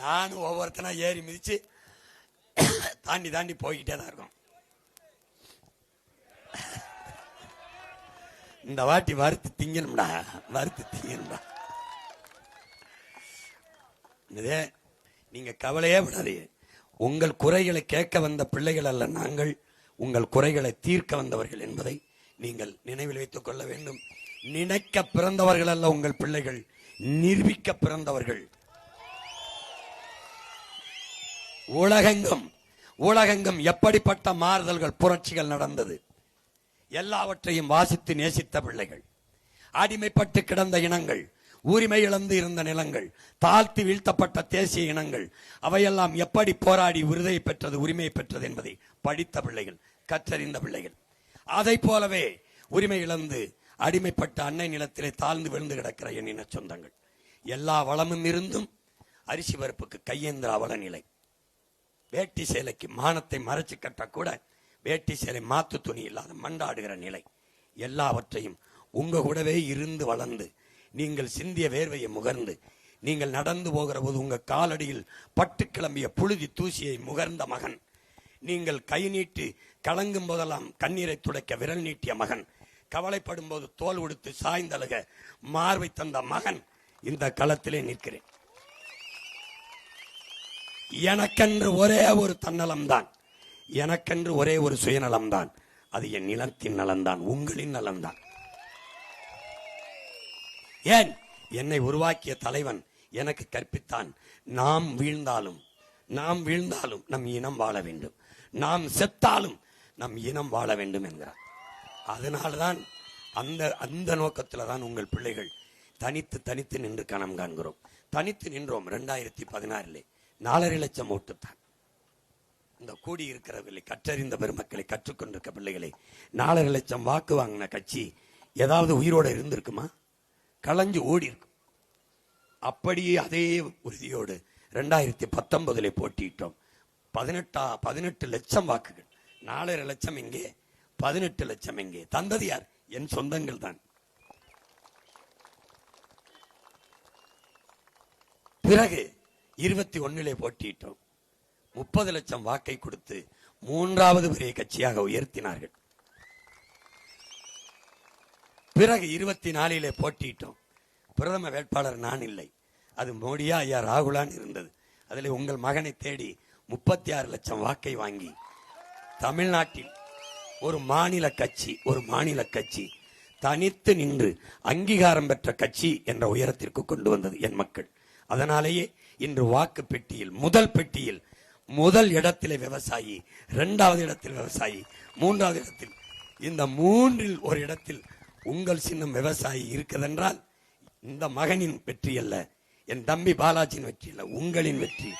நானும் ஒவ்வொருத்தனா ஏறி மிதிச்சு தாண்டி தாண்டி போய்கிட்டே தான் இருக்கும். இந்த வாட்டி வறுத்து திங்கணும்டா. இதே நீங்க கவலையே விடாதீங்க. உங்கள் குறைகளை கேட்க வந்த பிள்ளைகள் அல்ல நாங்கள், உங்கள் குறைகளை தீர்க்க வந்தவர்கள் என்பதை நீங்கள் நினைவில் வைத்துக் கொள்ள வேண்டும். நினைக்க பிறந்தவர்கள் அல்ல உங்கள் பிள்ளைகள், நிரூபிக்க பிறந்தவர்கள். உலகெங்கும் எப்படிப்பட்ட மாறுதல்கள் புரட்சிகள் நடந்தது, எல்லாவற்றையும் வாசித்து நேசித்த பிள்ளைகள். அடிமைப்பட்டு கிடந்த இனங்கள், உரிமை இழந்து இருந்த நிலங்கள், தாழ்த்தி வீழ்த்தப்பட்ட தேசிய இனங்கள், அவையெல்லாம் எப்படி போராடி விருதை பெற்றது, உரிமை பெற்றது என்பதை படித்த பிள்ளைகள், கற்றறிந்த பிள்ளைகள். அதை போலவே உரிமை இழந்து அடிமைப்பட்ட அன்னை நிலத்திலே தாழ்ந்து விழுந்து கிடக்கிற என் இன சொந்தங்கள். எல்லா வளமும் இருந்தும் அரிசி பருப்புக்கு கையேந்திர அவல நிலை. வேட்டி சேலைக்கு மானத்தை மறைச்சு கட்டக்கூட வேட்டி சேலை மாத்து துணி இல்லாத மண்டாடுகிற நிலை. எல்லாவற்றையும் உங்க கூடவே இருந்து வளர்ந்து நீங்கள் சிந்திய வேர்வையை முகர்ந்து, நீங்கள் நடந்து போகிற போது உங்க காலடியில் பட்டு கிளம்பிய புழுதி தூசியை முகர்ந்த மகன், நீங்கள் கை நீட்டி கலங்கும் போதெல்லாம் கண்ணீரை துடைக்க விரல் நீட்டிய மகன், கவலைப்படும் போது தோல் உடுத்து சாய்ந்தழுக மார்பை தந்த மகன் இந்த களத்திலே நிற்கிறேன். எனக்கென்று ஒரே ஒரு தன்னலம்தான், எனக்கென்று ஒரே ஒரு சுயநலம்தான். அது என் நிலத்தின் நலன்தான், உங்களின் நலன்தான். ஏன் என்னை உருவாக்கிய தலைவன் எனக்கு கற்பித்தான், நாம் வீழ்ந்தாலும் நம் இனம் வாழ வேண்டும், நாம் செத்தாலும் நம் இனம் வாழ வேண்டும் என்கிறார். அதனால்தான் அந்த நோக்கத்தில் தான் உங்கள் பிள்ளைகள் தனித்து நின்று கணம் காண்கிறோம். தனித்து நின்றோம் 2016 4.5 லட்சம் ஓட்டுத்தான். இந்த கூடி இருக்கிறவர்களை, கற்றறிந்த பெருமக்களை, கற்றுக்கொண்டிருக்க பிள்ளைகளை, 4.5 லட்சம் வாக்கு வாங்கின கட்சி ஏதாவது உயிரோட இருந்திருக்குமா? களைஞ்சு ஓடி இருக்கும். அப்படியே அதே உறுதியோடு 2019 போட்டியிட்டோம். 18 லட்சம் வாக்குகள். 4.5 லட்சம் எங்கே, 18 லட்சம் எங்கே? தந்தது யார்? என் சொந்தங்கள் தான். பிறகு 21 போட்டியிட்டோம். 30 லட்சம் வாக்கை கொடுத்து 3வது பெரிய கட்சியாக உயர்த்தினார்கள். பிறகு 24 போட்டியிட்டோம். பிரதம வேட்பாளர் நான் இல்லை, அது மோடியா ஐயா ராகுலான் இருந்தது. அதில் உங்கள் மகனை தேடி 36 லட்சம் வாக்கை வாங்கி தமிழ்நாட்டில் ஒரு மாநில கட்சி தனித்து நின்று அங்கீகாரம் பெற்ற கட்சி என்ற உயரத்திற்கு கொண்டு வந்தது என் மக்கள். அதனாலேயே இன்று வாக்கு பெட்டியில் முதல் இடத்திலே விவசாயி, 2வது இடத்தில் விவசாயி, 3வது இடத்தில், இந்த 3ல் ஒரு இடத்தில் உங்கள் சின்னம் விவசாயி இருக்குதென்றால் இந்த மகனின் வெற்றி அல்ல, என் தம்பி பாலாஜியின் வெற்றி அல்ல, உங்களின் வெற்றி,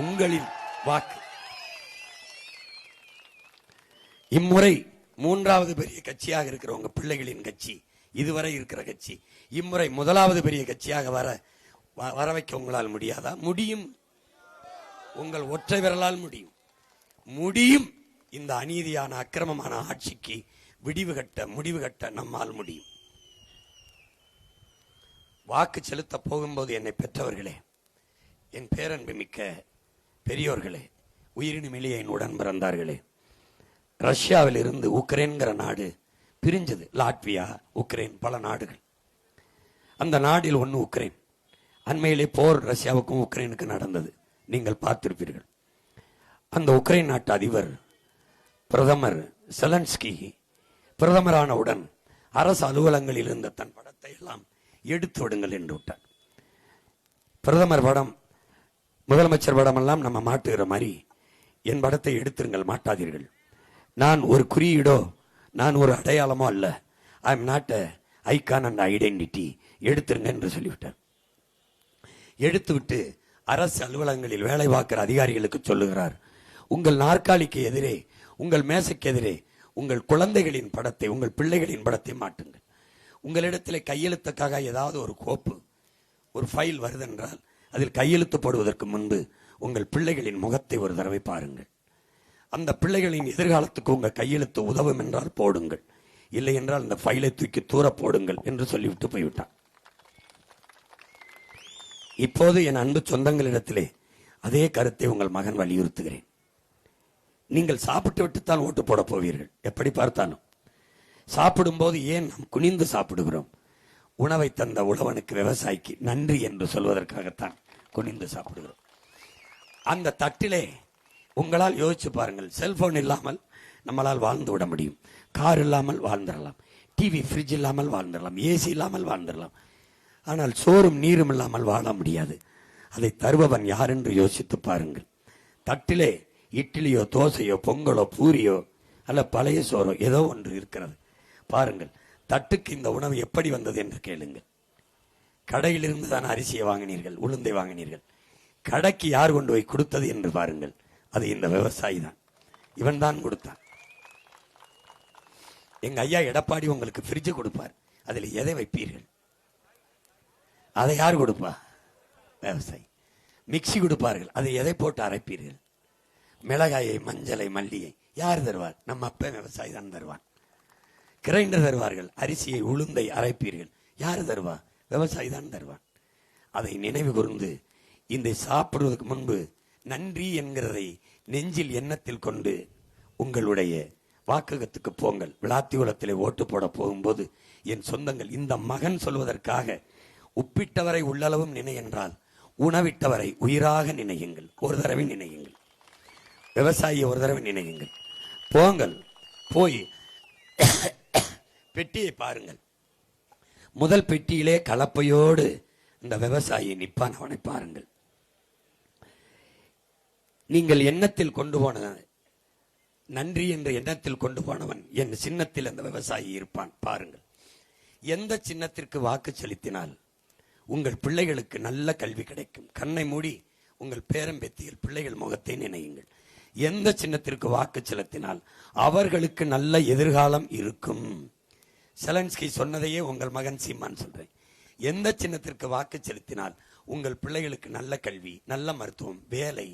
உங்களின் வாக்கு. இம்முறை 3வது பெரிய கட்சியாக இருக்கிற உங்க பிள்ளைகளின் கட்சி, இதுவரை இருக்கிற கட்சி, இம்முறை 1வது பெரிய கட்சியாக வர வைக்க உங்களால் முடியாதா? முடியும். உங்கள் ஒற்றை விரலால் முடியும். இந்த அநீதியான அக்கிரமமான ஆட்சிக்கு முடிவு கட்ட நம்மால் முடியும். வாக்கு செலுத்த போகும்போது என்னை பெற்றவர்களே, என் பேரன்பு மிக்க பெரியோர்களே, உயிரினும் எளிய என் உடன் பிறந்தார்களே, ரஷ்யாவில் இருந்து உக்ரைன்கிற நாடு பிரிஞ்சது. லாட்வியா, உக்ரைன், பல நாடுகள். அந்த நாட்டில் ஒன்று உக்ரைன். அண்மையிலே போர் ரஷ்யாவுக்கும் உக்ரைனுக்கு நடந்தது, நீங்கள் பார்த்திருப்பீர்கள். அந்த உக்ரைன் நாட்டு அதிபர் பிரதமர் செலன்ஸ்கி பிரதமரானவுடன் அரசு அலுவலகங்களில் இருந்த தன் படத்தை எல்லாம் எடுத்து விடுங்கள் என்று விட்டார். பிரதமர் படம், முதலமைச்சர் படம் எல்லாம் நம்ம மாட்டுகிற மாதிரி என் படத்தை எடுத்துருங்கள், மாட்டாதீர்கள். நான் ஒரு குறியீடோ, நான் ஒரு அடையாளமோ அல்ல. I am not icon and identity, எடுத்துருங்க என்று சொல்லிவிட்டார். எடுத்துவிட்டு அரசு அலுவலகங்களில் வேலை பார்க்கிற அதிகாரிகளுக்கு சொல்லுகிறார், உங்கள் நாற்காலிக்கு எதிரே, உங்கள் மேசைக்கு எதிரே உங்கள் குழந்தைகளின் படத்தை, உங்கள் பிள்ளைகளின் படத்தை மாட்டுங்கள். உங்களிடத்தில் கையெழுத்துக்காக ஏதாவது ஒரு கோப்பு, ஒரு ஃபைல் வருதென்றால் அதில் கையெழுத்து போடுவதற்கு முன்பு உங்கள் பிள்ளைகளின் முகத்தை ஒரு தடவை பாருங்கள். அந்த பிள்ளைகளின் எதிர்காலத்துக்கு உங்கள் கையெழுத்து உதவும் என்றால் போடுங்கள், இல்லை என்றால் அந்த ஃபைலை தூக்கி தூர போடுங்கள் என்று சொல்லிவிட்டு போய்விட்டார். இப்போது என் அன்பு சொந்தங்களிடத்திலே அதே கருத்தை உங்கள் மகன் வலியுறுத்துகிறேன். நீங்கள் சாப்பிட்டு விட்டுத்தான் ஓட்டு போட போவீர்கள். எப்படி பார்த்தாலும் சாப்பிடும்போது ஏன் நாம் குனிந்து சாப்பிடுகிறோம்? உணவை தந்த உழவனுக்கு, விவசாயிக்கு நன்றி என்று சொல்வதற்காகத்தான் குனிந்து சாப்பிடுகிறோம். அந்த தட்டிலே உங்களால் யோசிச்சு பாருங்கள், செல்போன் இல்லாமல் நம்மளால் வாழ்ந்து விட முடியும், கார் இல்லாமல் வாழ்ந்துடலாம், டிவி ஃப்ரிட்ஜ் இல்லாமல் வாழ்ந்துடலாம், ஏசி இல்லாமல் வாழ்ந்துடலாம். ஆனால் சோறும் நீரும் இல்லாமல் வாழ முடியாது. அதை தருபவன் யார் என்று யோசித்து பாருங்கள். தட்டிலே இட்லியோ, தோசையோ, பொங்கலோ, பூரியோ, அல்ல பழைய சோறோ ஏதோ ஒன்று இருக்கிறது. பாருங்கள், தட்டுக்கு இந்த உணவு எப்படி வந்தது என்று கேளுங்கள். கடையிலிருந்து தான் அரிசியை வாங்கினீர்கள், உளுந்தை வாங்கினீர்கள். கடைக்கு யார் கொண்டு போய் கொடுத்தது என்று பாருங்கள். அது இந்த விவசாயி தான், இவன் தான் கொடுத்தான். எங்க ஐயா எடப்பாடி உங்களுக்கு ஃப்ரிட்ஜ் கொடுப்பார், அதில் எதை வைப்பீர்கள்? அதை யார் கொடுப்பா? விவசாயி. மிக்சி கொடுப்பார்கள், அதை எதை போட்டு அரைப்பீர்கள்? மிளகாயை, மஞ்சளை, மல்லியை யார் தருவார்? நம்ம அப்ப விவசாயி தான் தருவான். கிரைண்டர் தருவார்கள், அரிசியை, உளுந்தை அரைப்பீர்கள், யார் தருவா? விவசாயி தான் தருவான். அதை நினைவு கூர்ந்து இந்த சாப்பிடுவதற்கு முன்பு நன்றி என்கிறதை நெஞ்சில் எண்ணத்தில் கொண்டு உங்களுடைய வாக்ககத்துக்கு போங்கள். விளாத்திகுளத்திலே ஓட்டு போட போகும்போது என் சொந்தங்கள், இந்த மகன் சொல்வதற்காக உப்பிட்டவரை உள்ளளவும் நினை என்றால் உணவிட்டவரை உயிராக நினையுங்கள். ஒரு தடவை நினையுங்கள். விவசாயியை ஒரு தடவை நினையுங்கள். போங்கள், போய் பெட்டியை பாருங்கள். முதல் பெட்டியிலே கலப்பையோடு இந்த விவசாயி நிப்பான், அவனை பாருங்கள். நீங்கள் எண்ணத்தில் கொண்டு போன நன்றி என்ற எண்ணத்தில் கொண்டு போனவன் என் சின்னத்தில் அந்த விவசாயி இருப்பான். பாருங்கள், எந்த சின்னத்திற்கு வாக்கு செலுத்தினால் உங்கள் பிள்ளைகளுக்கு நல்ல கல்வி கிடைக்கும். கண்ணை மூடி உங்கள் பேரம்பேத்திகள் பிள்ளைகள் முகத்தை நினையுங்கள். எந்த சின்னத்திற்கு வாக்கு செலுத்தினால் அவர்களுக்கு நல்ல எதிர்காலம் இருக்கும். செலன்ஸ்கி சொன்னதையே உங்கள் மகன் சீமான் சொல்றேன். எந்த சின்னத்திற்கு வாக்கு செலுத்தினால் உங்கள் பிள்ளைகளுக்கு நல்ல கல்வி, நல்ல மருத்துவம், வேலை,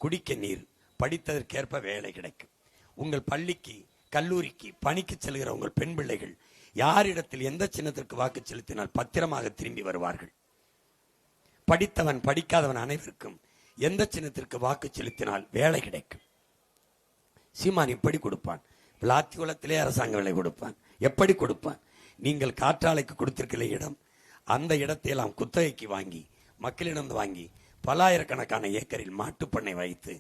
குடிக்க நீர், படித்ததற்கேற்ப வேலை கிடைக்கும். உங்கள் பள்ளிக்கு, கல்லூரிக்கு, பணிக்கு செல்கிற உங்கள் பெண் பிள்ளைகள் யாரிடத்தில் எந்த சின்னத்திற்கு வாக்கு செலுத்தினால் பத்திரமாக திரும்பி வருவார்கள். படித்தவன் படிக்காதவன் அனைவருக்கும் எந்த சின்னத்திற்கு வாக்கு செலுத்தினால் வேலை கிடைக்கும். சீமான் எப்படி கொடுப்பான்? விளாத்திகுளத்திலே அரசாங்க வேலை கொடுப்பான். எப்படி கொடுப்பான்? நீங்கள் காற்றாலைக்கு கொடுத்திருக்கிற இடம், அந்த இடத்தை எல்லாம் குத்தகைக்கு வாங்கி மக்களிடம் வாங்கி பல்லாயிரக்கணக்கான ஏக்கரில் மாட்டுப்பண்ணை வைத்து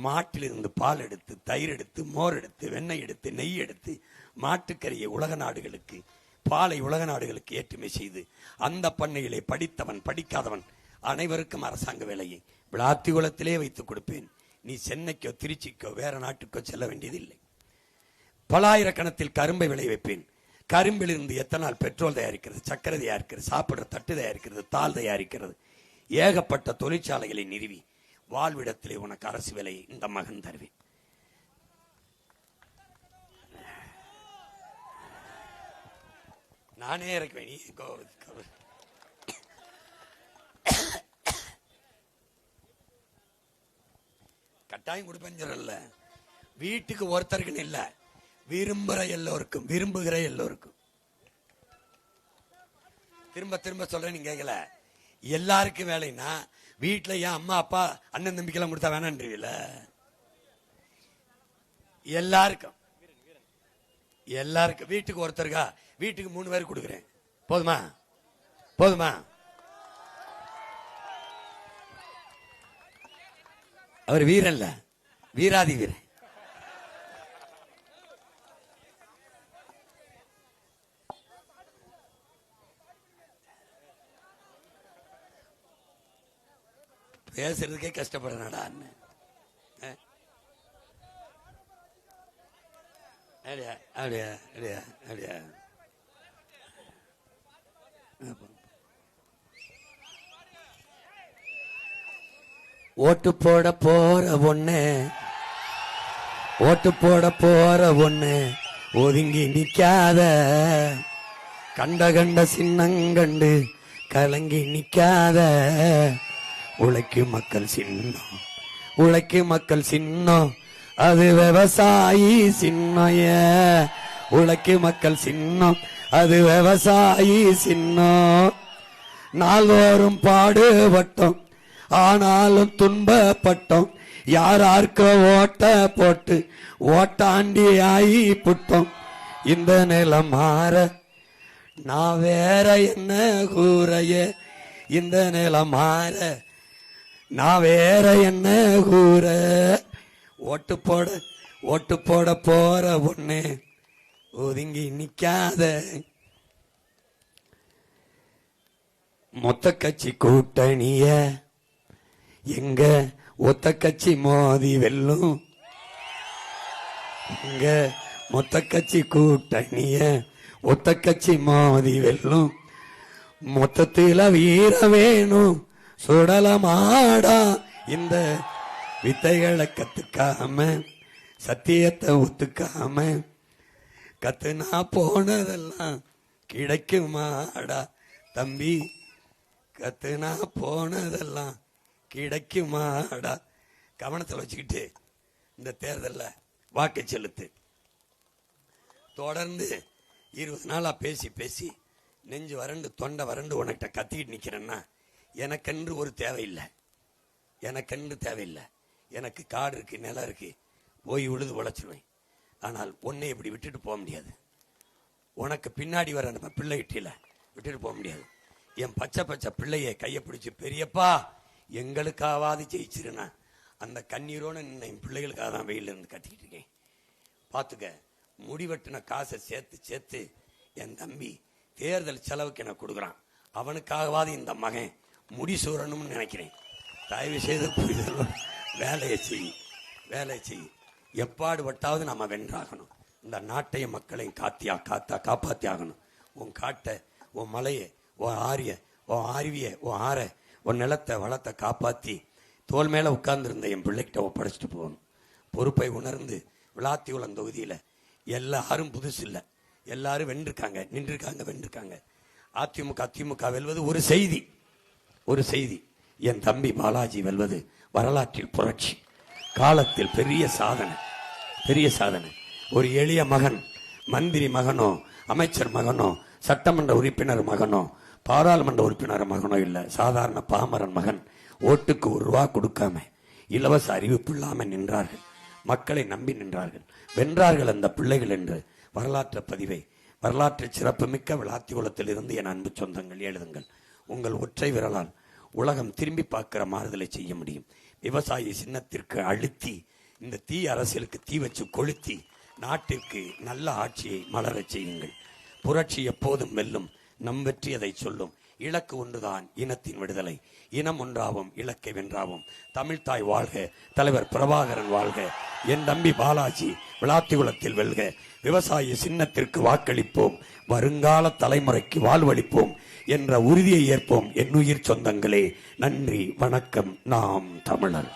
மாட்டிலிருந்து பால் எடுத்து, தயிர் எடுத்து, மோர் எடுத்து, வெண்ணெய் எடுத்து, நெய் எடுத்து, மாட்டுக்கறியை உலக நாடுகளுக்கு, பாலை உலக நாடுகளுக்கு ஏற்றுமை செய்து அந்த பண்ணையிலே படித்தவன் படிக்காதவன் அனைவருக்கும் அரசாங்க வேலையை விளாத்திகுளத்திலே வைத்துக் கொடுப்பேன். நீ சென்னைக்கோ திருச்சிக்கோ வேற நாட்டுக்கோ செல்ல வேண்டியதில்லை. பல்லாயிரக்கணத்தில் கரும்பை விளை வைப்பேன். கரும்பிலிருந்து எத்தனால் பெட்ரோல் தயாரிக்கிறது, சர்க்கரை தயாரிக்கிறது, சாப்பிடுற தட்டு தயாரிக்கிறது, தாள் தயாரிக்கிறது, ஏகப்பட்ட தொழிற்சாலைகளை நிறுவி வாழ்விடத்திலே உனக்கு அரசு வேலையை இந்த மகன் தருவேன். நானே இறக்குவேன். கட்டாயம் கொடுப்பேன். வீட்டுக்கு ஒருத்தருக்கு இல்ல, விரும்புகிற எல்லோருக்கும், விரும்புகிற எல்லோருக்கும். திரும்ப திரும்ப சொல்றேன், நீங்க கேட்கல. எல்லாருக்கும் வேலைன்னா வீட்டுல ஏன் அம்மா அப்பா அண்ணன் தம்பிக்கெல்லாம் கொடுத்தா வேணான்றீங்கள? எல்லாருக்கும், எல்லாருக்கும். வீட்டுக்கு ஒருத்தருக்கா? வீட்டுக்கு 3 பேருக்கு கொடுக்குறேன். போதுமா? போதுமா? அவர் வீரன்ல, வீராதி வீரன். பேசுறதுக்கே கஷ்டப்படுறா. அப்படியா அப்படியா அப்படியா அப்படியா? ஓட்டு போட போற ஒண்ணு, ஓட்டு போட போற ஒண்ணு ஒதுங்கி நிக்காத, கண்ட கண்ட சின்னங்கண்டு கலங்கி நிக்காத. உழைக்கும் மக்கள் சின்னம், உழைக்கும் மக்கள் சின்னம், அது விவசாயி சின்னம். உழைக்கும் மக்கள் சின்னம், அது விவசாயி சின்னம். நாள்தோறும் பாடுபட்டோம், ஆனாலும் துன்பப்பட்டோம். யாரார்க்க ஓட்ட போட்டு ஓட்டாண்டி ஆகி புட்டோம். இந்த நிலம் மாற நான் வேற என்ன கூறைய, இந்த நிலம் மாற நான் வேற என்ன கூற. ஓட்டு போட போற ஒண்ணு ஒதுங்கி நிக்காத. மொத்த கட்சி கூட்டணிய எங்க ஒத்த கட்சி மோதி வெல்லும். எங்க மொத்த கட்சி கூட்டணிய ஒத்த கட்சி மோதி வெல்லும். மொத்தத்தில வீர வேணும் சுடலமாடா. இந்த வித்தைகளை கத்துக்காம, சத்தியத்தை ஒத்துக்காம, கத்துனா போனதெல்லாம் கிடைக்குமாடா தம்பி. கத்துனா போனதெல்லாம் கிடைக்குமாடா. கவனத்தில் வச்சுக்கிட்டு இந்த தேர்தலில் வாக்கு செலுத்து. தொடர்ந்து 20 நாளா பேசி பேசி நெஞ்சு வறண்டு தொண்டை வறண்டு உனக்கிட்ட கத்திக்கிட்டு நிக்கிறேன்னா எனக்கென்று ஒரு தேவையில்லை, எனக்கென்று தேவையில்லை. எனக்கு காடு இருக்கு, நிலம் இருக்கு, போய் உழுது உழைச்சிருவேன். ஆனால் உன்னை இப்படி விட்டுட்டு போக முடியாது. உனக்கு பின்னாடி வர நம்ம பிள்ளை இட்டில விட்டுட்டு போக முடியாது. என் பச்சை பச்சை பிள்ளைய கையை பிடிச்சி பெரியப்பா எங்களுக்காவது ஜெயிச்சிருனா அந்த கண்ணீரோடு நின்ன என் பிள்ளைகளுக்காக தான் வெயில இருந்து கத்திக்கிட்டு இருக்கேன். பார்த்துக்க, முடிவெட்டின காசை சேர்த்து சேர்த்து என் தம்பி தேர்தல் செலவுக்கு எனக்கு கொடுக்குறான். அவனுக்காகவாது இந்த மகன் முடிசூரணும்னு நினைக்கிறேன். தயவு செய்து புரிதல் வேலையை செய், வேலையை செய். எப்பாடு பட்டாவது நம்ம வென்றாகணும். இந்த நாட்டையும் மக்களையும் காப்பாத்தி ஆகணும். உன் காட்டை, உன் மலையை, உன் ஆரிய, உன் ஆர்விய, உன் ஆற, உன் நிலத்தை வளத்தை காப்பாற்றி தோல் மேலே உட்கார்ந்துருந்த என் பிள்ளைகிட்ட ஒப்படைச்சிட்டு போகணும். பொறுப்பை உணர்ந்து விளாத்திகுளம் தொகுதியில் எல்லாரும் புதுசு இல்லை, எல்லாரும் வென்றிருக்காங்க, வென்றிருக்காங்க. அதிமுக வெல்வது ஒரு செய்தி, ஒரு செய்தி. என் தம்பி பாலாஜி வெல்வது வரலாற்றில் புரட்சி, காலத்தில் பெரிய சாதனை, பெரிய சாதனை. ஒரு எளிய மகன், மந்திரி மகனோ, அமைச்சர் மகனோ, சட்டமன்ற உறுப்பினர் மகனோ, பாராளுமன்ற உறுப்பினர் மகனோ இல்ல, சாதாரண பாமரன் மகன் ஓட்டுக்கு ₹1 கொடுக்காம இலவச அறிவிப்பு இல்லாமல் நின்றார்கள். மக்களை நம்பி நின்றார்கள், வென்றார்கள் அந்த பிள்ளைகள் என்று வரலாற்று பதிவை, வரலாற்று சிறப்புமிக்க விளாத்திகுளத்தில் இருந்து என் அன்பு சொந்தங்கள் எழுதுங்கள். உங்கள் ஒற்றை விரலால் உலகம் திரும்பி பார்க்கிற மாறுதலை செய்ய முடியும். விவசாயி சின்னத்திற்கு அழுத்தி இந்த தீ அரசியலுக்கு தீ வச்சு கொளுத்தி நாட்டிற்கு நல்ல ஆட்சியை மலரச் செய்யுங்கள். புரட்சி எப்போதும் வெல்லும், நம் வெற்றி அதை சொல்லும். இலக்கு ஒன்றுதான், இனத்தின் விடுதலை. இனம் ஒன்றாவும், இலக்கை வென்றாவும். தமிழ்தாய் வாழ்க, தலைவர் பிரபாகரன் வாழ்க, என் தம்பி பாலாஜி விளாத்திகுளத்தில் வெல்க. விவசாய சின்னத்திற்கு வாக்களிப்போம், வருங்கால தலைமுறைக்கு வாழ்வளிப்போம் என்ற உறுதியை ஏற்போம். என்னுயிர் சொந்தங்களே, நன்றி, வணக்கம். நாம் தமிழர்.